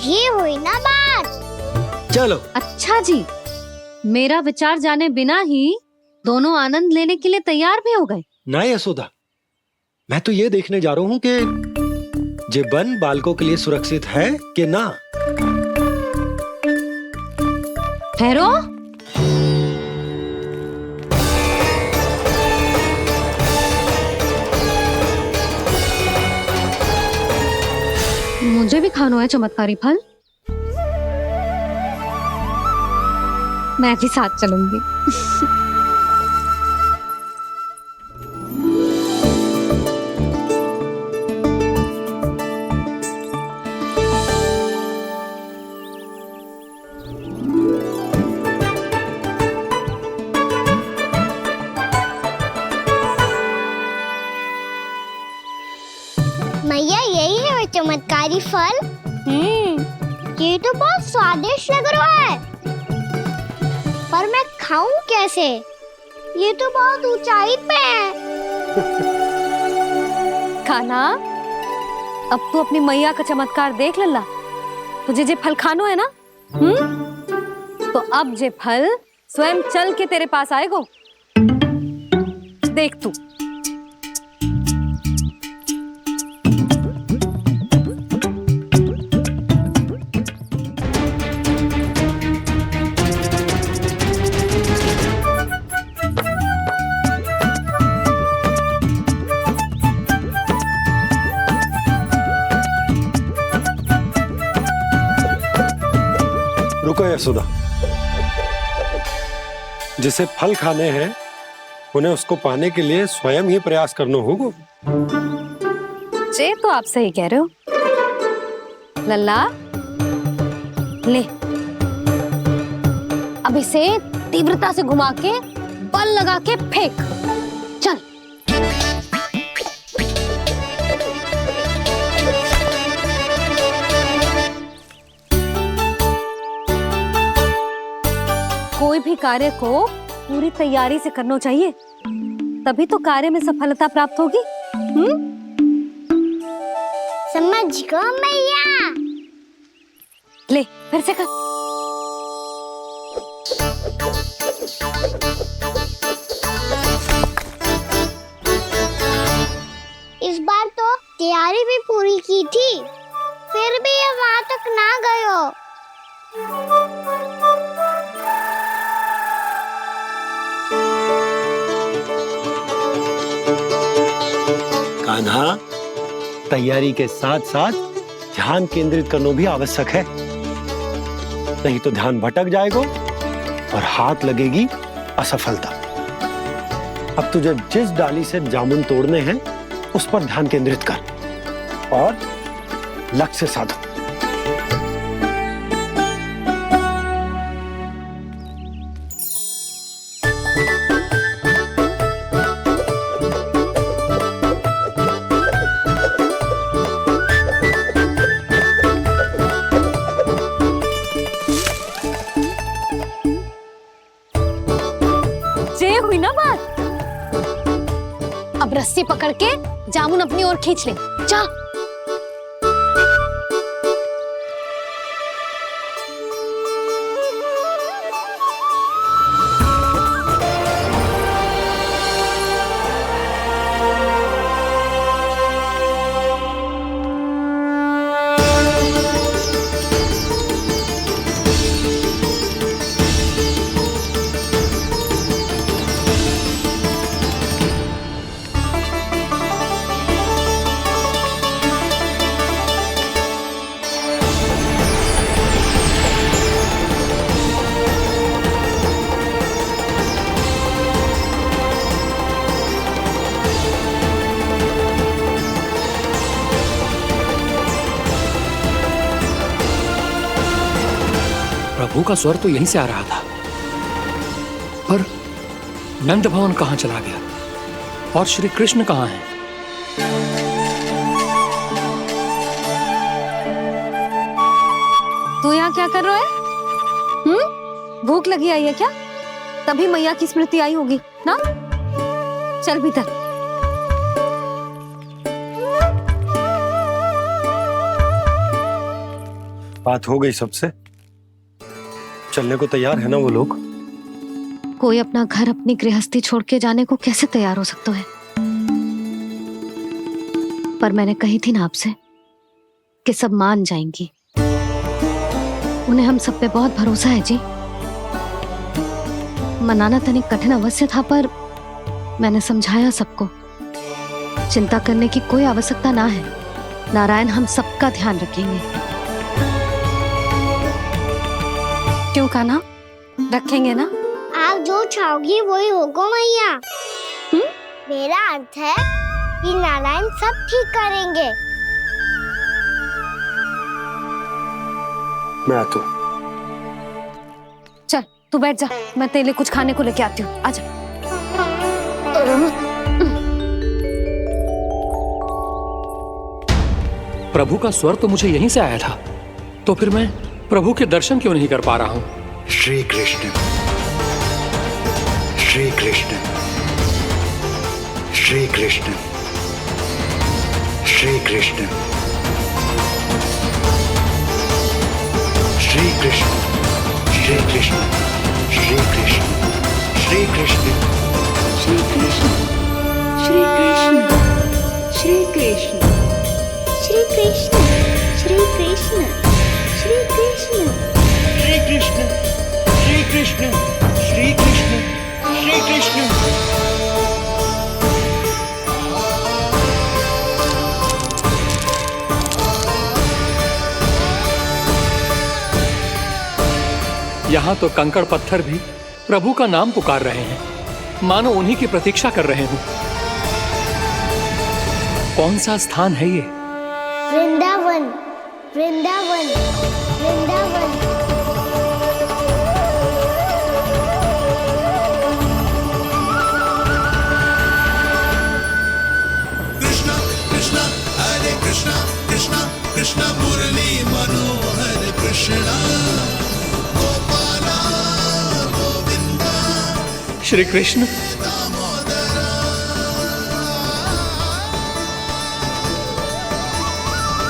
Speaker 3: ये हुई ना बात।
Speaker 2: चलो।
Speaker 1: अच्छा जी, मेरा विचार जाने बिना ही दोनों आनंद लेने के लिए तैयार भी हो गए।
Speaker 2: ना यशोदा, मैं तो ये देखने जा रहा हूँ कि ये वन बालकों के लिए सुरक्षित है कि ना।
Speaker 1: ठहरो। मुझे भी खाना है चमत्कारी फल, मैं भी साथ चलूंगी।
Speaker 3: मैया यही है वो चमत्कारी फल। ये तो बहुत स्वादिष्ट लग रहा है, पर मैं खाऊं कैसे? ये तो बहुत ऊंचाई पे है।
Speaker 1: कान्हा, अब तू अपनी मैया का चमत्कार देख लल्ला। तुझे जे फल खानो है ना, तो अब जे फल स्वयं चल के तेरे पास आएगो। देख तू।
Speaker 2: रुको यशोदा, जिसे फल खाने हैं उन्हें उसको पाने के लिए स्वयं ही प्रयास करना होगा।
Speaker 1: जे तो आप सही कह रहे हो लल्ला। ले, अब इसे तीव्रता से घुमा के बल लगा के फेंक। चल। कोई भी कार्य को पूरी तैयारी से करना चाहिए, तभी तो कार्य में सफलता प्राप्त होगी।
Speaker 3: समझ गो मैया।
Speaker 1: ले, फिर से कर।
Speaker 3: इस बार तो तैयारी भी पूरी की थी, फिर भी ये वहां तक ना गए हो।
Speaker 2: कान्हा, तैयारी के साथ साथ ध्यान केंद्रित करना भी आवश्यक है, नहीं तो ध्यान भटक जाएगा और हाथ लगेगी असफलता। अब तुझे जिस डाली से जामुन तोड़ने हैं उस पर ध्यान केंद्रित कर और लक्ष्य साधो।
Speaker 1: जे हुई ना बात। अब रस्सी पकड़ के जामुन अपनी ओर खींच ले। जा।
Speaker 15: प्रभु का स्वर तो यहीं से आ रहा था, पर नंद भवन कहां चला गया और श्री कृष्ण कहां हैं?
Speaker 1: तू यहाँ क्या कर रहा है? भूख लगी आई है क्या? तभी मैया की स्मृति आई होगी ना? चल भीतर।
Speaker 2: बात हो गई सबसे? चलने को तैयार है ना वो लोग?
Speaker 1: कोई अपना घर अपनी गृहस्थी छोड़ के जाने को कैसे तैयार हो सकता है? पर मैंने कही थी ना आपसे कि सब मान जाएंगी। उन्हें हम सब पे बहुत भरोसा है जी। मनाना तनिक कठिन अवश्य था, पर मैंने समझाया सबको। चिंता करने की कोई आवश्यकता ना है। नारायण हम सबका ध्यान रखेंगे। क्यों कान्हा? रखेंगे ना?
Speaker 3: आप जो चाहोगी वही होगा मैया। मेरा अर्थ है कि नारायण सब ठीक करेंगे।
Speaker 2: मैं आता हूं।
Speaker 1: चल तू बैठ जा, मैं तेरे लिए कुछ खाने को लेके आती हूँ। आजा।
Speaker 15: प्रभु का स्वर तो मुझे यहीं से आया था, तो फिर मैं प्रभु के दर्शन क्यों नहीं कर पा रहा हूँ?
Speaker 5: श्री कृष्ण, श्री कृष्ण, श्री कृष्ण, श्री कृष्ण, श्री कृष्ण, श्री कृष्ण, श्री कृष्ण, श्री कृष्ण,
Speaker 12: श्री कृष्ण, श्री कृष्ण, श्री कृष्ण, श्री कृष्ण, श्री कृष्ण, श्री कृष्ण,
Speaker 5: श्री कृष्ण, श्री कृष्ण, श्री कृष्ण, श्री कृष्ण।
Speaker 15: यहाँ तो कंकड़ पत्थर भी प्रभु का नाम पुकार रहे हैं, मानो उन्हीं की प्रतीक्षा कर रहे हूँ। कौन सा स्थान है ये?
Speaker 3: वृंदावन, वृंदावन, वृंदावन।
Speaker 12: कृष्णा कृष्णा हरे कृष्णा, कृष्णा कृष्णा मुरली मनोहर कृष्णा, गोपाला गोविंदा।
Speaker 15: श्री कृष्ण,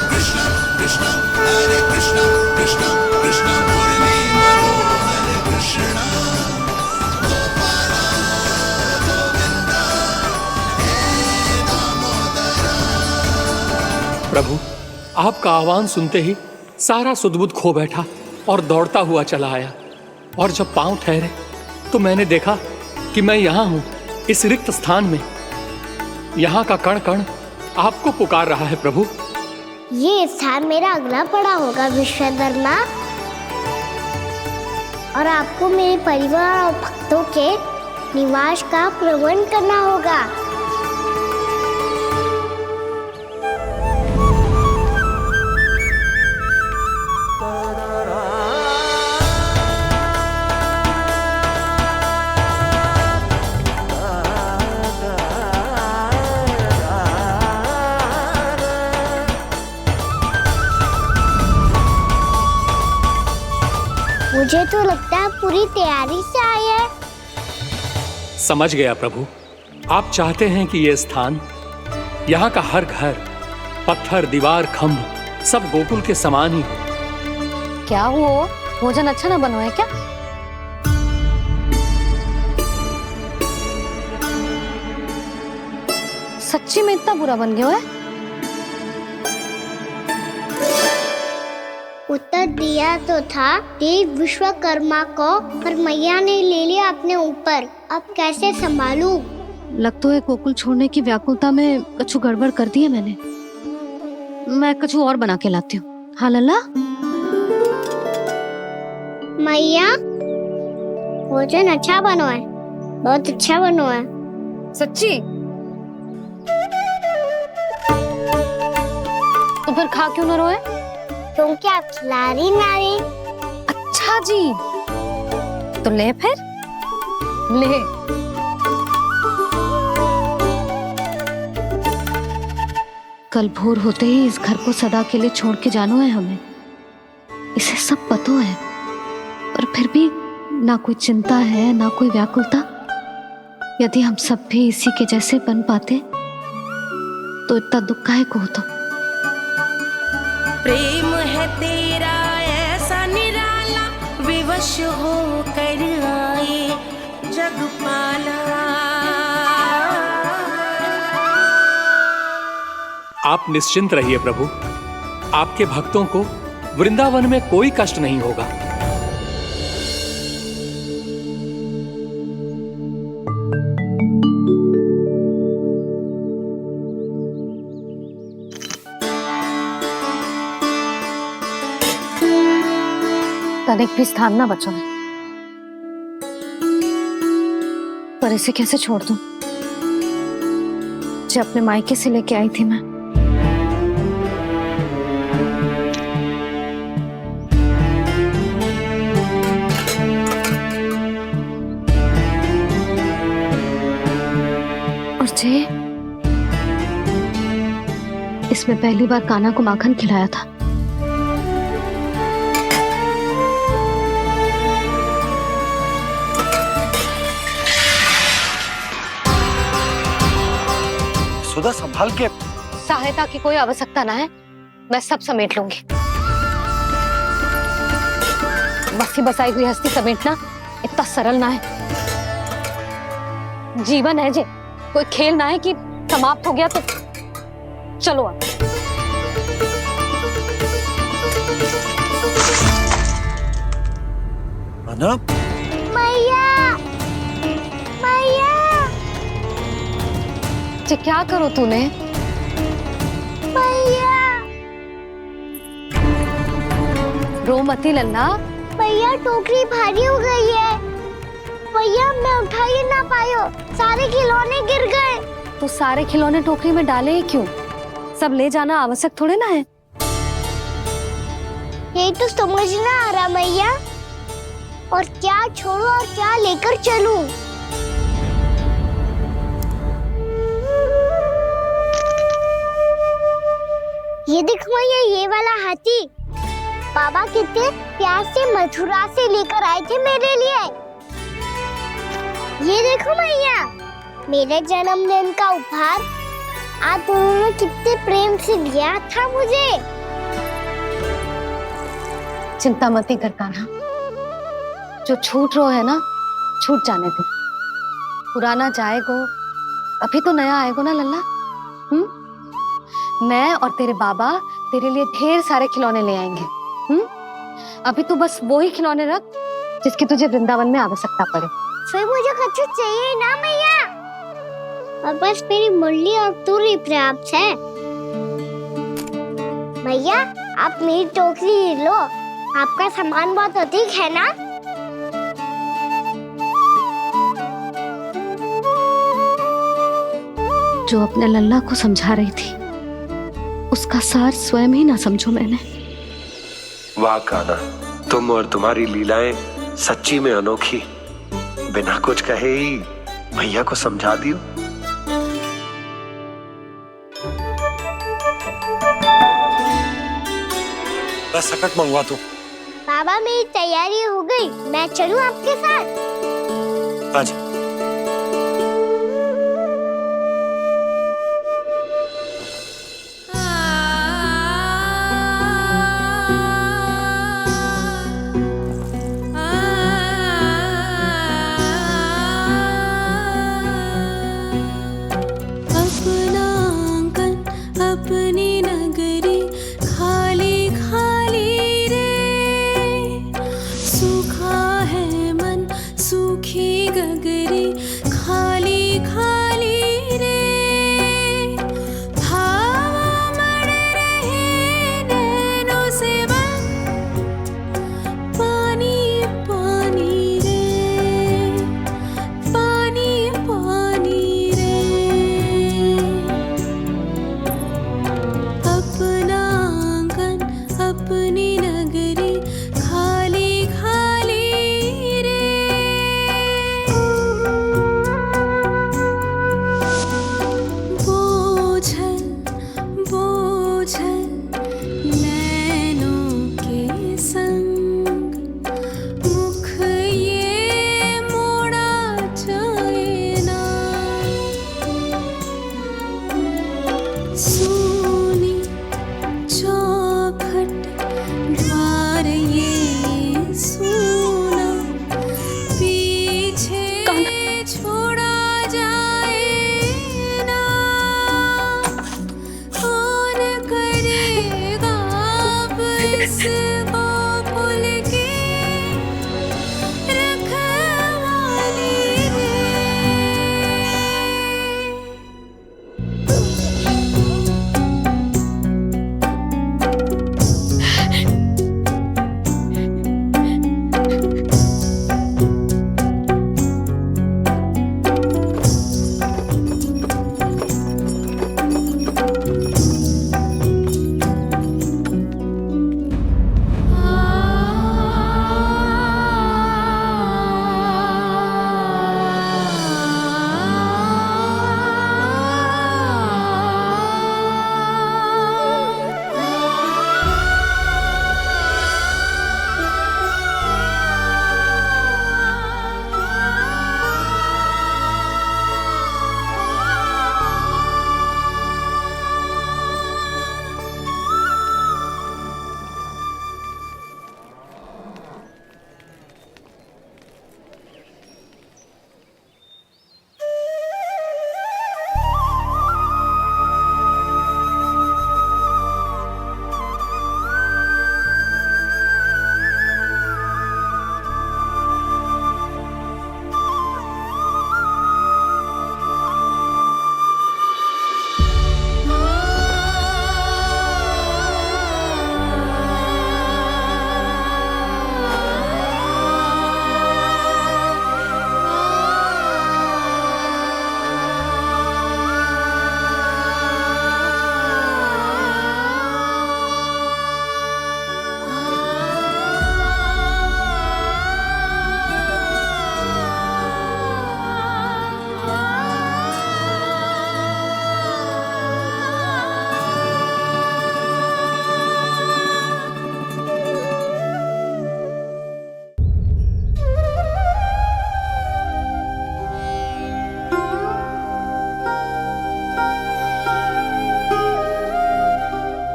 Speaker 12: कृष्णा कृष्णा हरे कृष्णा, कृष्णा कृष्णा मुरली मनोहर कृष्णा, गोपाला गोविंदा हे दामोदरा।
Speaker 15: प्रभु आपका आह्वान सुनते ही सारा सुध-बुध खो बैठा और दौड़ता हुआ चला आया। और जब पांव ठहरे तो मैंने देखा कि मैं यहाँ हूँ, इस रिक्त स्थान में। यहाँ का कण कण आपको पुकार रहा है प्रभु।
Speaker 3: ये स्थान मेरा अगला पड़ा होगा विश्वकर्मा, और आपको मेरे परिवार और भक्तों के निवास का प्रबंध करना होगा। मुझे तो लगता है पूरी तैयारी से आए हैं।
Speaker 15: समझ गया प्रभु। आप चाहते हैं कि ये स्थान, यहाँ का हर घर, पत्थर, दीवार, खम्भ सब गोकुल के समान ही हो।
Speaker 1: क्या हुआ? भोजन अच्छा ना बनो है क्या? सच्ची में इतना बुरा बन गया है?
Speaker 3: उत्तर दिया तो था देव विश्वकर्मा को, पर मैया ने ले लिया अपने ऊपर। अब कैसे संभालूं?
Speaker 1: लग तो है गोकुल छोड़ने की व्याकुलता में कछु गड़बड़ कर दी है मैंने। मैं कछु और बना के लाती हूँ। हाँ लल्ला?
Speaker 3: मैया, भोजन अच्छा बनो है, बहुत अच्छा बनो है।
Speaker 1: सच्ची? तो फिर खा क्यों न रोए?
Speaker 3: क्योंकि आप खिला रही ना रही।
Speaker 1: अच्छा जी, तो ले फिर ले। कल भोर होते ही इस घर को सदा के लिए छोड़ के जाना है हमें। इसे सब पता है, पर फिर भी ना कोई चिंता है ना कोई व्याकुलता। यदि हम सब भी इसी के जैसे बन पाते तो इतना दुख काहे को होता।
Speaker 16: प्रेम है तेरा ऐसा निराला, विवश हो कर आए जगपाला।
Speaker 15: आप निश्चिंत रहिए प्रभु, आपके भक्तों को वृंदावन में कोई कष्ट नहीं होगा।
Speaker 1: तनिक भी स्थान ना बचो है, पर इसे कैसे छोड़ दूं जो अपने मायके से लेके आई थी मैं। और जे इसमें पहली बार कान्हा को माखन खिलाया था।
Speaker 2: सुधा संभाल के।
Speaker 1: सहायता की कोई आवश्यकता ना है, मैं सब समेट लूंगी। बसी बसाई हुई हस्ती समेटना इतना सरल ना है। जीवन है जे, कोई खेल ना है कि समाप्त हो गया तो चलो अब।
Speaker 2: अना?
Speaker 3: मैया, मैया।
Speaker 1: जे क्या करो तूने?
Speaker 3: मैया,
Speaker 1: रो मती लल्ला।
Speaker 3: भैया टोकरी भारी हो गई है। भैया मैं उठा ही ना पायो, सारे खिलौने गिर गए।
Speaker 1: तो सारे खिलौने टोकरी में डाले ही क्यों? सब ले जाना आवश्यक थोड़े ना है।
Speaker 3: यही तो समझ ना आ रहा मैया, और क्या छोड़ो और क्या लेकर चलूं? ये देखो मैया, ये वाला हाथी बाबा कितने प्यार से मथुरा से लेकर आए थे मेरे लिए। ये देखो मैया, मेरे जन्मदिन का उपहार आप उन्होंने कितने प्रेम से दिया था मुझे।
Speaker 1: चिंता मती कर कान्हा, जो छूट रो है ना छूट जाने दे। पुराना जाएगो, अभी तो नया आएगो ना लल्ला। मैं और तेरे बाबा तेरे लिए ढेर सारे खिलौने ले आएंगे। अभी तू बस वो ही खिलौने रख जिसकी तुझे वृंदावन में आवश्यकता पड़े।
Speaker 3: फिर मुझे कुछ चाहिए ना मैया, और बस मेरी मुरली और तुरी पर्याप्त है। भैया आप मेरी टोकरी लो, आपका सामान बहुत अधिक है ना।
Speaker 1: जो अपने लल्ला को समझा रही थी उसका सार स्वयं ही ना समझो मैंने।
Speaker 2: वाह कान्हा, तुम और तुम्हारी लीलाएं सच्ची में अनोखी। बिना कुछ कहे ही भैया को समझा दियो। बस सकट मंगवा तू।
Speaker 3: बाबा मेरी तैयारी हो गई, मैं चलूं आपके साथ?
Speaker 2: आजा।
Speaker 16: नगरी खाली खाली रे भावा मड़ रहे नैनों से बन पानी पानी रे पानी पानी रे अपना आंगन अपनी नगरी खाली खाली रे बोझल बोझल नैनों के संग मुख ये मोड़ा जाए ना सोनी चौखट द्वार ये सोना पीछे छोड़ा जाए ना कौन करेगा अब इस गोकुल की रखवाली रे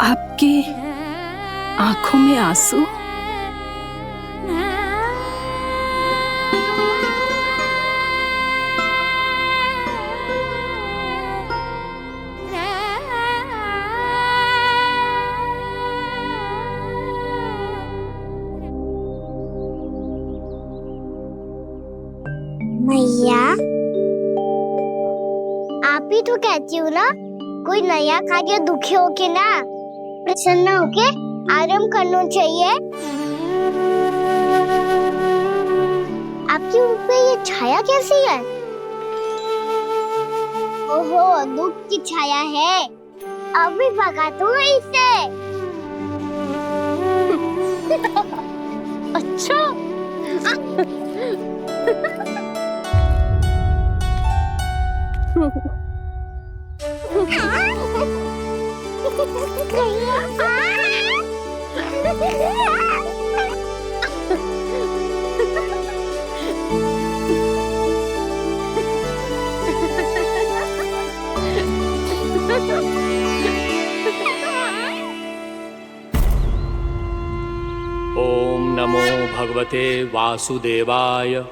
Speaker 17: आपकी आंखों में आंसू?
Speaker 3: मैया आप ही तो कहती हो ना, कोई नया खा के दुखी होके ना प्रसन्न होके आराम करना चाहिए। आपकी मुख पे ये छाया कैसी है? ओहो, दुख की छाया है। अभी भगा दूं इसे। अच्छा।
Speaker 15: ओम नमो भगवते वासुदेवाय।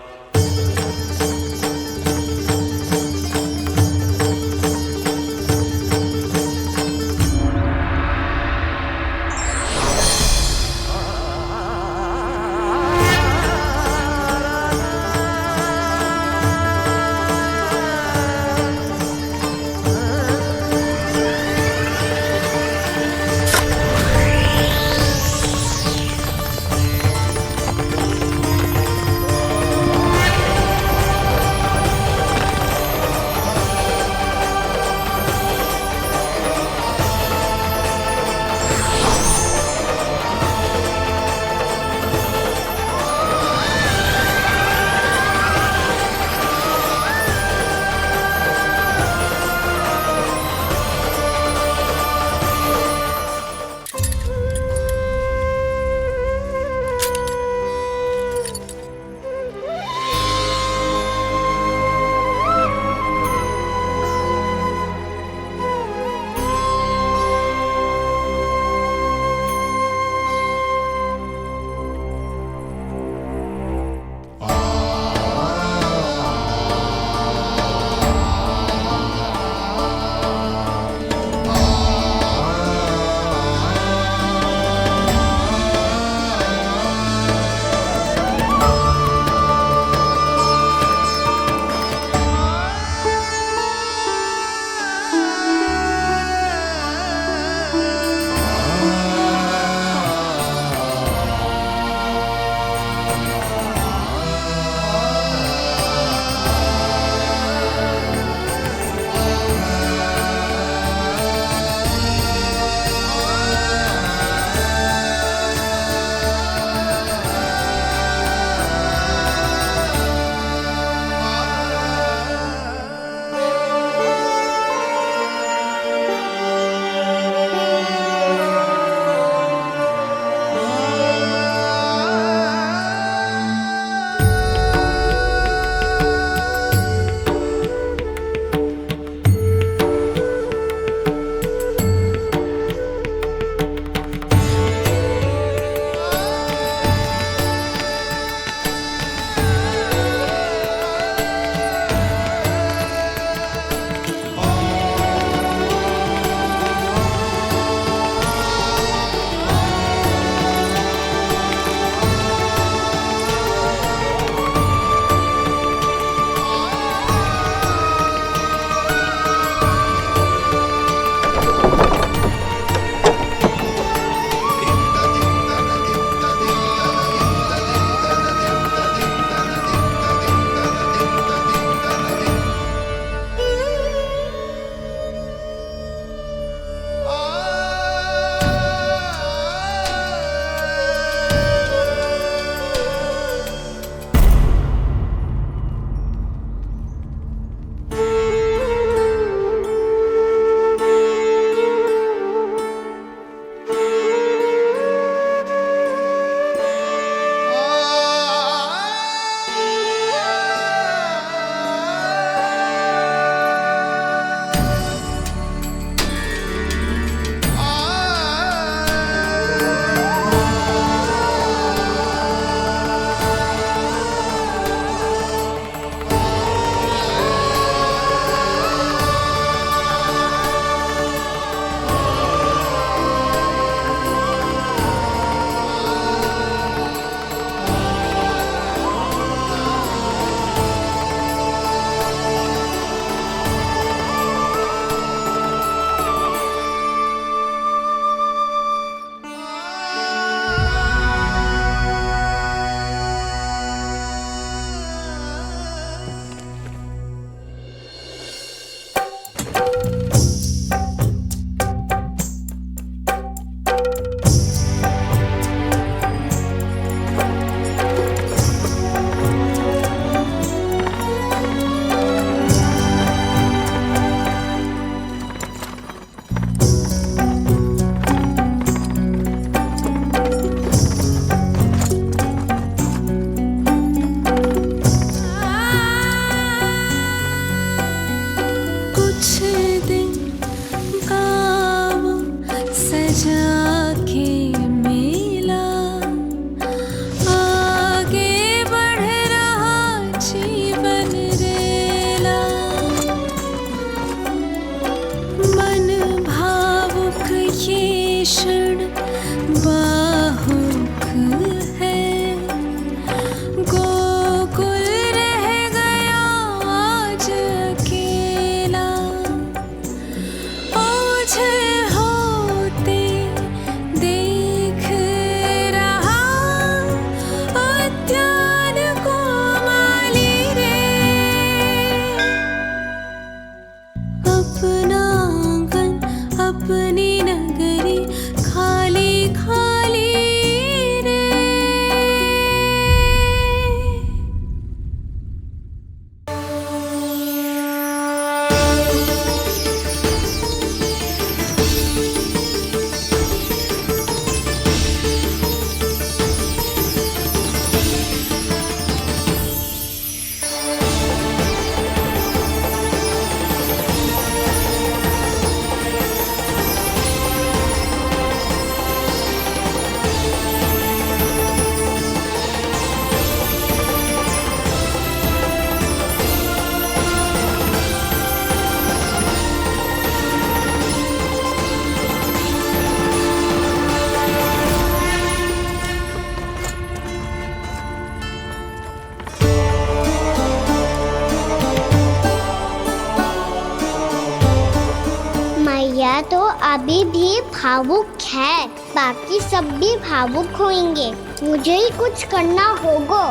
Speaker 3: भैया तो अभी भी भावुक है, बाकी सब भी भावुक होंगे। मुझे ही कुछ करना होगा।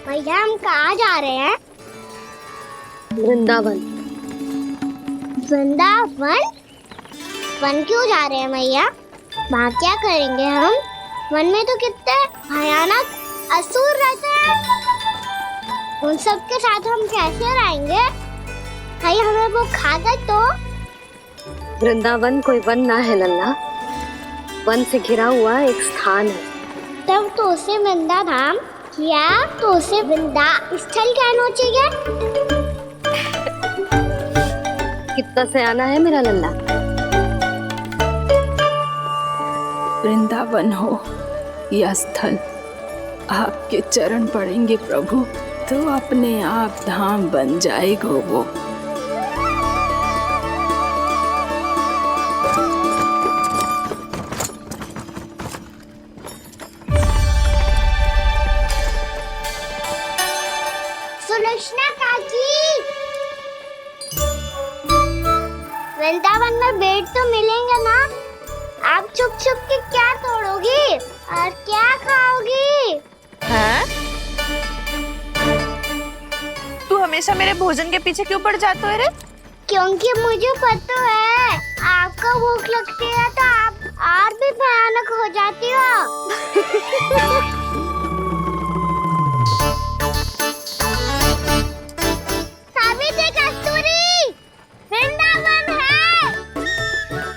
Speaker 3: भैया हम कहाँ जा रहे हैं?
Speaker 1: वृंदावन।
Speaker 3: वृंदावन? वन क्यों जा रहे हैं भैया? वहाँ क्या करेंगे हम? वन में तो कितने भयानक असुर रहते हैं। उन सब के साथ हम कैसे रहेंगे? कहीं हमें वो खा गए तो?
Speaker 1: वृंदावन कोई वन ना है लल्ला, वन से घिरा हुआ एक स्थान है।
Speaker 3: तब तो उसे वृंदा धाम या तो उसे वृंदा स्थल कहना चाहिए।
Speaker 1: कितना सयाना है मेरा लल्ला।
Speaker 17: वृंदावन हो या स्थल, आपके चरण पड़ेंगे प्रभु तो अपने आप धाम बन जाएगा वो।
Speaker 3: सुलक्षणा काकी, वृंदावन में बेट तो मिलेंगे ना? आप छुप छुप के क्या तोड़ोगी और क्या खाओगी?
Speaker 4: हाँ? तू हमेशा मेरे भोजन के पीछे क्यों पड़ जाते हो रे?
Speaker 3: क्योंकि मुझे पता है आपको भूख लगती है तो आप और भी भयानक हो जाती हो। सावित्री, कस्तूरी, वृंदावन है।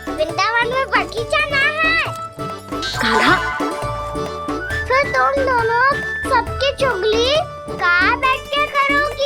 Speaker 3: वृंदावन में बगीचा ना है।
Speaker 1: कान्हा,
Speaker 3: फिर तुम दोनों सबकी चुगली कहाँ बैठ के करोगी?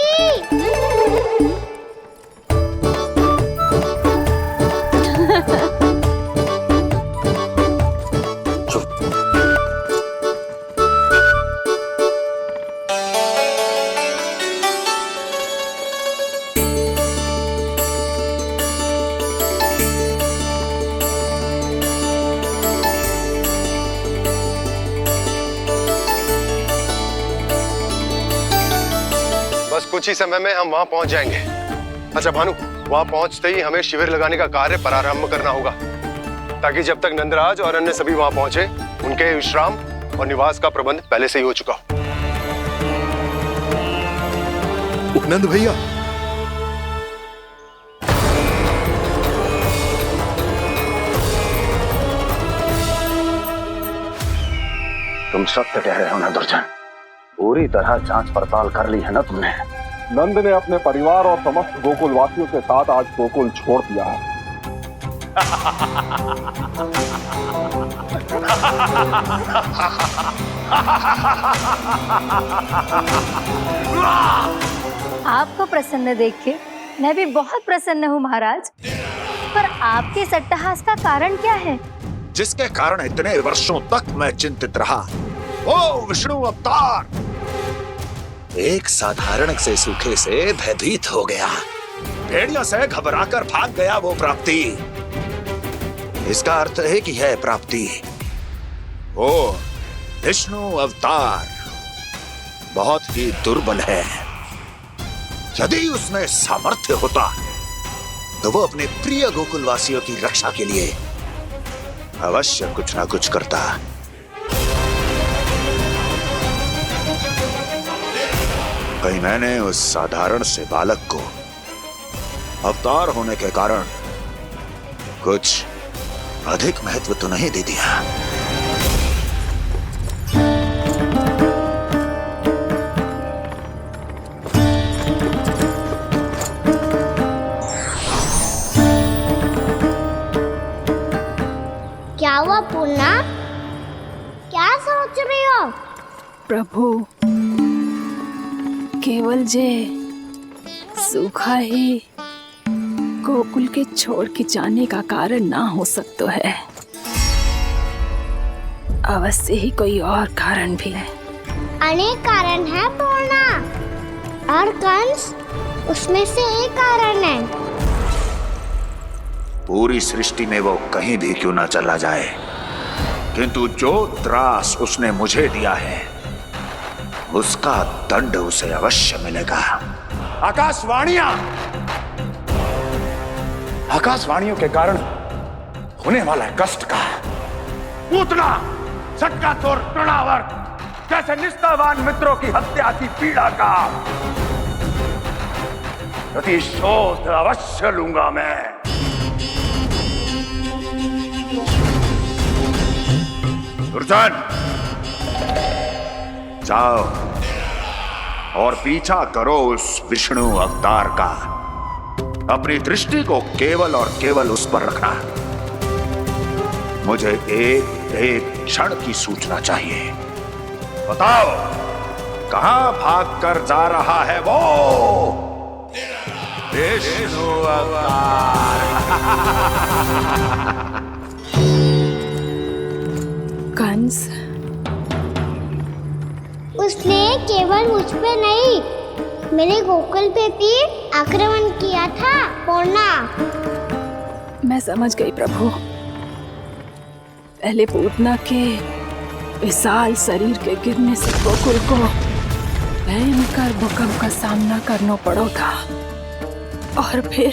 Speaker 8: बस कुछ ही समय में हम वहां पहुंच जाएंगे। अच्छा भानु, वहां पहुंचते ही हमें शिविर लगाने का कार्य प्रारंभ करना होगा, ताकि जब तक नंदराज और अन्य सभी वहां पहुंचे उनके विश्राम और निवास का प्रबंध पहले से ही हो चुका हो।
Speaker 9: उपनंद भैया,
Speaker 18: तुम सत्य कह रहे हो ना दुर्जन? पूरी तरह जांच पड़ताल कर ली है ना तुमने?
Speaker 19: नंद ने अपने परिवार और समस्त गोकुल वासियों के साथ आज गोकुल छोड़ दिया है।
Speaker 7: आपको प्रसन्न देख के मैं भी बहुत प्रसन्न हूँ महाराज। पर आपके इस अट्टहास का कारण क्या है?
Speaker 9: जिसके कारण इतने वर्षों तक मैं चिंतित रहा, ओ विष्णु अवतार। एक साधारण से सूखे से भयभीत हो गया, भेड़ियों से घबराकर भाग गया वो प्राप्ति। इसका अर्थ है कि है प्राप्ति वो विष्णु अवतार बहुत ही दुर्बल है। यदि उसमें सामर्थ्य होता तो वो अपने प्रिय गोकुलवासियों की रक्षा के लिए अवश्य कुछ ना कुछ करता। कहीं मैंने उस साधारण से बालक को अवतार होने के कारण कुछ अधिक महत्व तो नहीं दे दिया।
Speaker 3: क्या हुआ पूर्णा? क्या सोच रही हो?
Speaker 17: प्रभु, केवल जे सूखा ही गोकुल के छोड़ के जाने का कारण ना हो सकता है, अवश्य ही कोई और कारण भी है।
Speaker 3: अनेक कारण है पूर्णा, और कंस उसमें से एक कारण है।
Speaker 9: पूरी सृष्टि में वो कहीं भी क्यों ना चला जाए, किंतु जो त्रास उसने मुझे दिया है उसका दंड उसे अवश्य मिलेगा। आकाशवाणियों के कारण होने वाला है कष्ट का, पूतना झटका तोड़ तृणावर जैसे निष्ठावान मित्रों की हत्या की पीड़ा का प्रतिशोध अवश्य लूंगा मैं। दुर्जन, जाओ और पीछा करो उस विष्णु अवतार का। अपनी दृष्टि को केवल और केवल उस पर रखना। मुझे एक क्षण की सूचना चाहिए। बताओ कहां भागकर जा रहा है वो विष्णु अवतार?
Speaker 17: कंस,
Speaker 3: उसने केवल मुझ पे नहीं, मेरे गोकुल पे भी आक्रमण किया था पूर्णा।
Speaker 17: मैं समझ गई प्रभु। पहले पूतना के विशाल शरीर के गिरने से गोकुल को भयंकर भूकंप का सामना करना पड़ा था, और फिर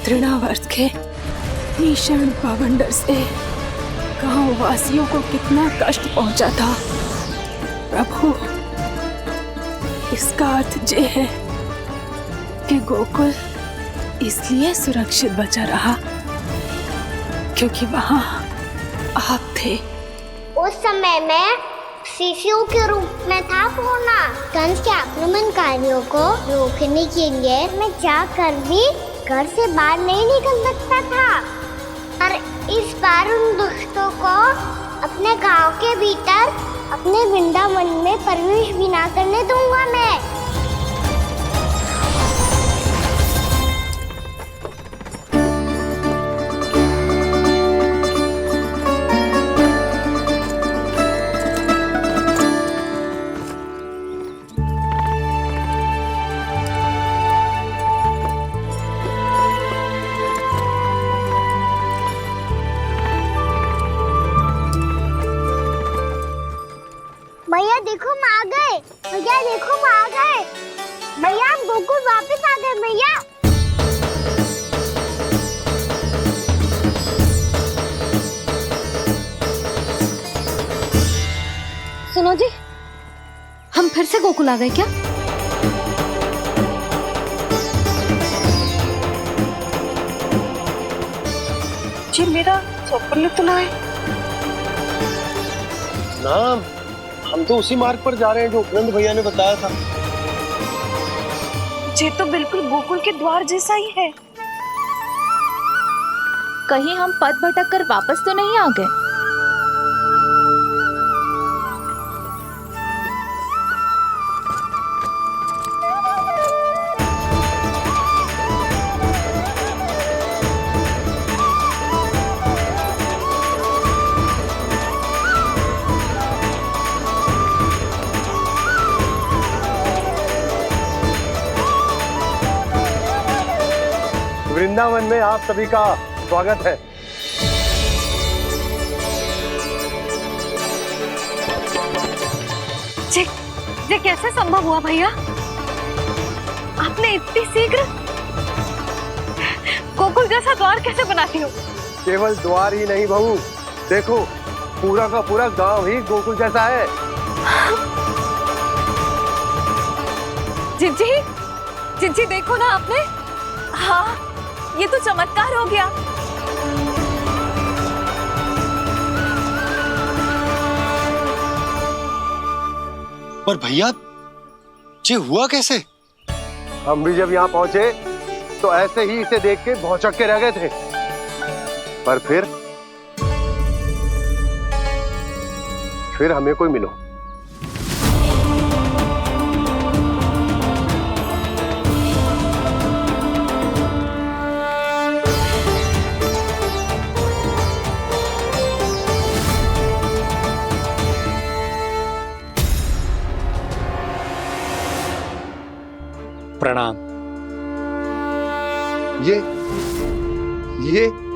Speaker 17: तृणावर्त के भीषण पावंडर से गांव वासियों को कितना कष्ट पहुंचा था। प्रभु, इसका अर्थ ये है कि गोकुल इसलिए सुरक्षित बचा रहा क्योंकि वहां आप थे।
Speaker 3: उस समय मैं शिशु के रूप में था पूर्णा। कंस के आक्रमणकारियों को रोकने के लिए मैं जाकर भी घर से बाहर नहीं निकल सकता था, और इस बार उन दुष्टों को अपने गांव के भीतर अपने वृंदावन में प्रवेश भी ना करने दूंगा मैं। भैया देखो हम आ गए, भैया देखो हम आ गए, भैया हम गोकुल वापस आ गए भैया।
Speaker 1: सुनो जी, हम फिर से गोकुल आ गए क्या?
Speaker 13: जी मेरा स्वप्न तो ना है।
Speaker 2: ना, हम तो उसी मार्ग पर जा रहे हैं जो उपनंद भैया ने बताया था।
Speaker 4: ये तो बिल्कुल गोकुल के द्वार जैसा ही है। कहीं हम पथ भटक कर वापस तो नहीं आ गए?
Speaker 8: वृंदावन में आप सभी का स्वागत है।
Speaker 1: ये कैसे संभव हुआ भैया? आपने इतनी शीघ्र गोकुल जैसा द्वार कैसे बनाती हो?
Speaker 8: केवल द्वार ही नहीं बहू, देखो पूरा का पूरा गांव ही गोकुल जैसा है।
Speaker 1: जिज्जी, जिज्जी देखो ना आपने। हाँ, ये तो चमत्कार हो गया।
Speaker 2: पर भैया, ये हुआ कैसे?
Speaker 8: हम भी जब यहाँ पहुंचे तो ऐसे ही इसे देख के भौचक के रह गए थे, पर फिर हमें कोई मिलो।
Speaker 15: प्रणाम।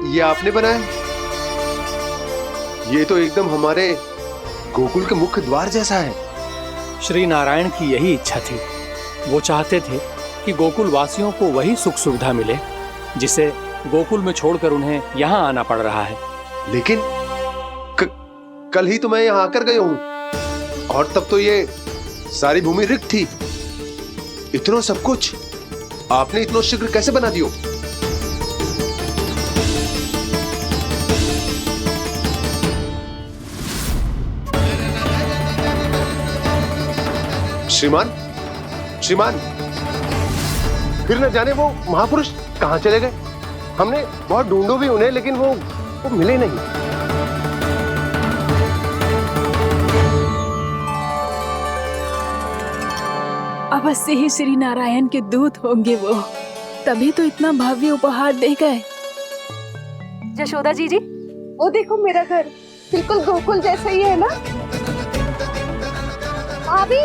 Speaker 8: ये आपने बनाया? ये तो एकदम हमारे गोकुल के मुख्य द्वार जैसा है।
Speaker 15: श्री नारायण की यही इच्छा थी। वो चाहते थे कि गोकुल वासियों को वही सुख सुविधा मिले जिसे गोकुल में छोड़कर उन्हें यहाँ आना पड़ रहा है।
Speaker 8: लेकिन कल ही तो मैं यहाँ आकर गया हूँ और तब तो ये सारी भूमि रिक्त थी। इतना सब कुछ आपने इतना शीघ्र कैसे बना दियो? श्रीमान, श्रीमान, फिर न जाने वो महापुरुष कहाँ चले गए। हमने बहुत ढूंढो भी उन्हें, लेकिन वो मिले नहीं।
Speaker 17: अवश्य ही श्री नारायण के दूत होंगे वो, तभी तो इतना भव्य उपहार दे गए।
Speaker 6: यशोदा जी, वो देखो मेरा घर बिल्कुल गोकुल जैसा ही है ना।
Speaker 3: भाभी,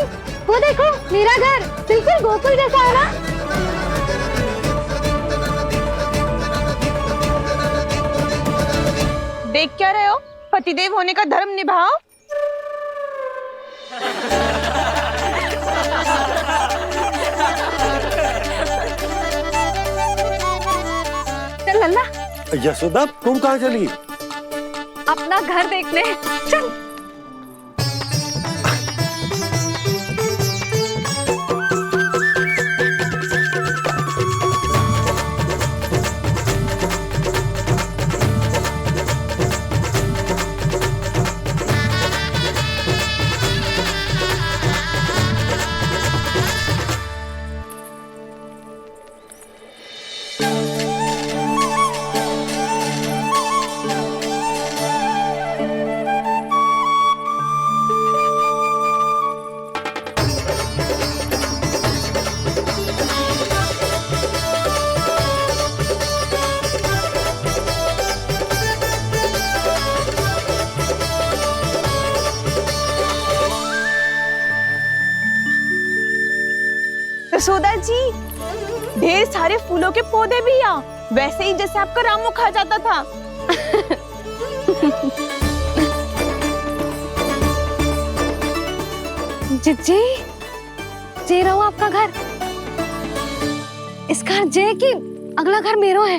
Speaker 3: वो देखो मेरा घर बिल्कुल गोकुल जैसा है ना।
Speaker 13: देख क्या रहे हो? पतिदेव होने का धर्म निभाओ।
Speaker 1: चल लल्ला,
Speaker 2: यशोदा तुम कहाँ चली?
Speaker 1: अपना घर देखने चल।
Speaker 13: यशोदा जी, ढेर सारे फूलों के पौधे भी यहाँ, वैसे ही जैसे आपका रामू खा जाता था।
Speaker 1: जी, जे रहो आपका घर। इस घर जे की अगला घर मेरो है।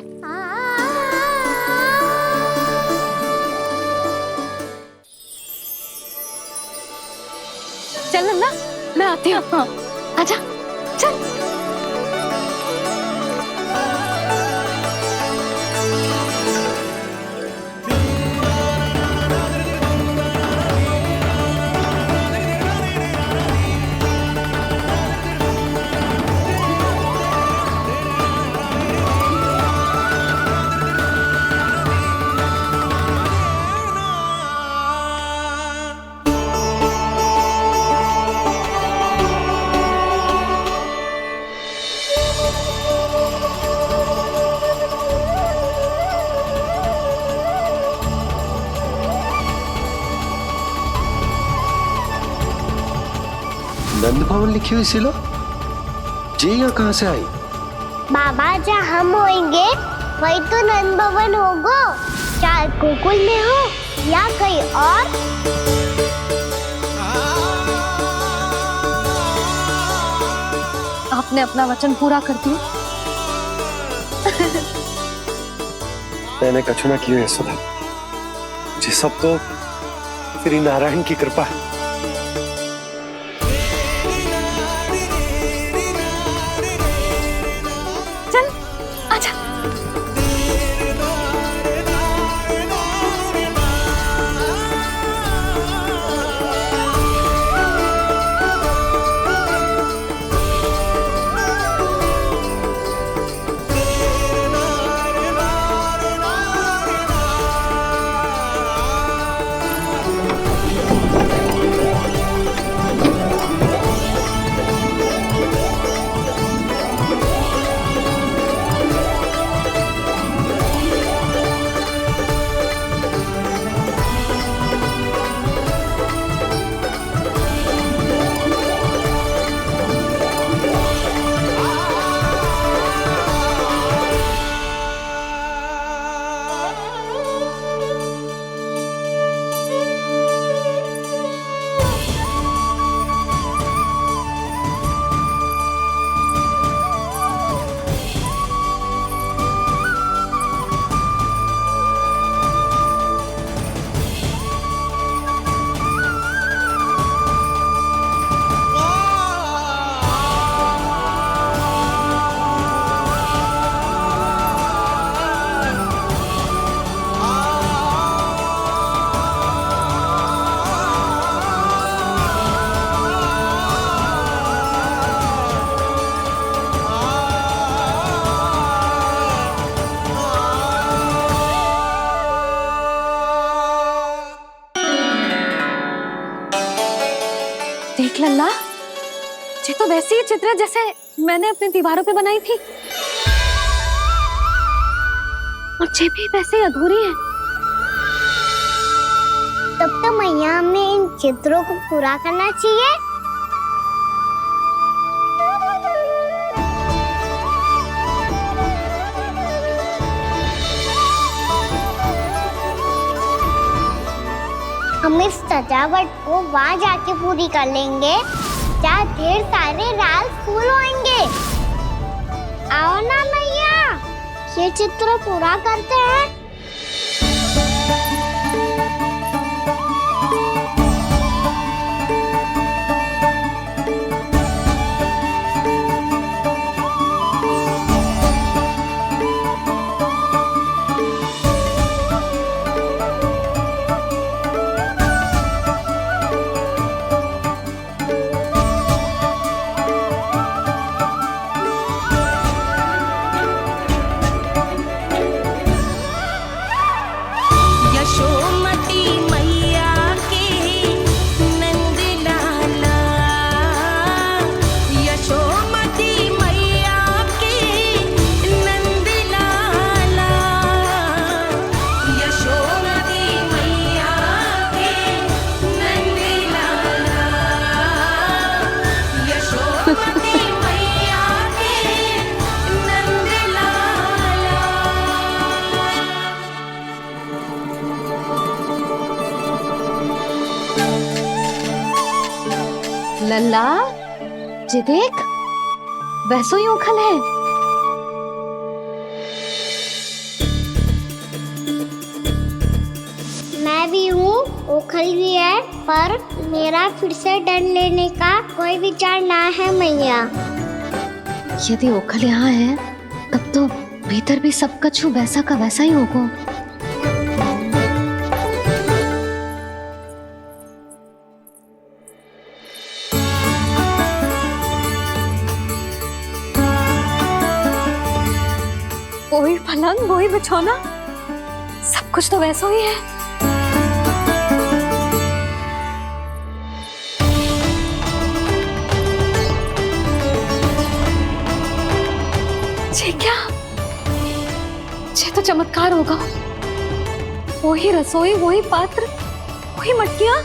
Speaker 1: चल लल्ला, मैं आती हूँ। आजा, चल।
Speaker 2: नंद भवन लिखी हुई सिलो, जी यहाँ कहाँ से आई?
Speaker 3: बाबा, जहाँ हम होंगे वही तो नंद भवन होगा, चाहे गोकुल में हो या कहीं और।
Speaker 1: आपने अपना वचन पूरा कर दिया।
Speaker 2: मैंने कछु ना किया यशोदा, जी सब तो श्री नारायण की कृपा है।
Speaker 1: देख लल्ला, ये तो वैसी ही चित्र है जैसे मैंने अपनी दीवारों पे बनाई थी, और ये भी वैसे ही अधूरी है।
Speaker 3: तब तो मैया हमें इन चित्रों को पूरा करना चाहिए। हम इस सजावट को वहाँ जाके पूरी कर लेंगे जहाँ ढेर सारे लाल फूल होंगे। आओ ना मैया, ये चित्र पूरा करते हैं।
Speaker 16: यशोमती मैया के नंद लाला, यशोमती मैया के नंद लाला, यशोमती मैया के नंद लाला, यशोमती मैया के नंद लाला।
Speaker 1: लल्ला, ये देख, वैसो ही उखल है।
Speaker 3: मैं भी हूँ, ओखल भी है, पर मेरा फिर से डर लेने का कोई विचार ना है मैया।
Speaker 1: यदि ओखल यहाँ है, तब तो भीतर भी सब कछु वैसा का वैसा ही होगा। वही पलंग, वही बिछौना, सब कुछ तो वैसा ही है। ये क्या? ये तो चमत्कार होगा। वही रसोई, वही पात्र, वही मटकियां।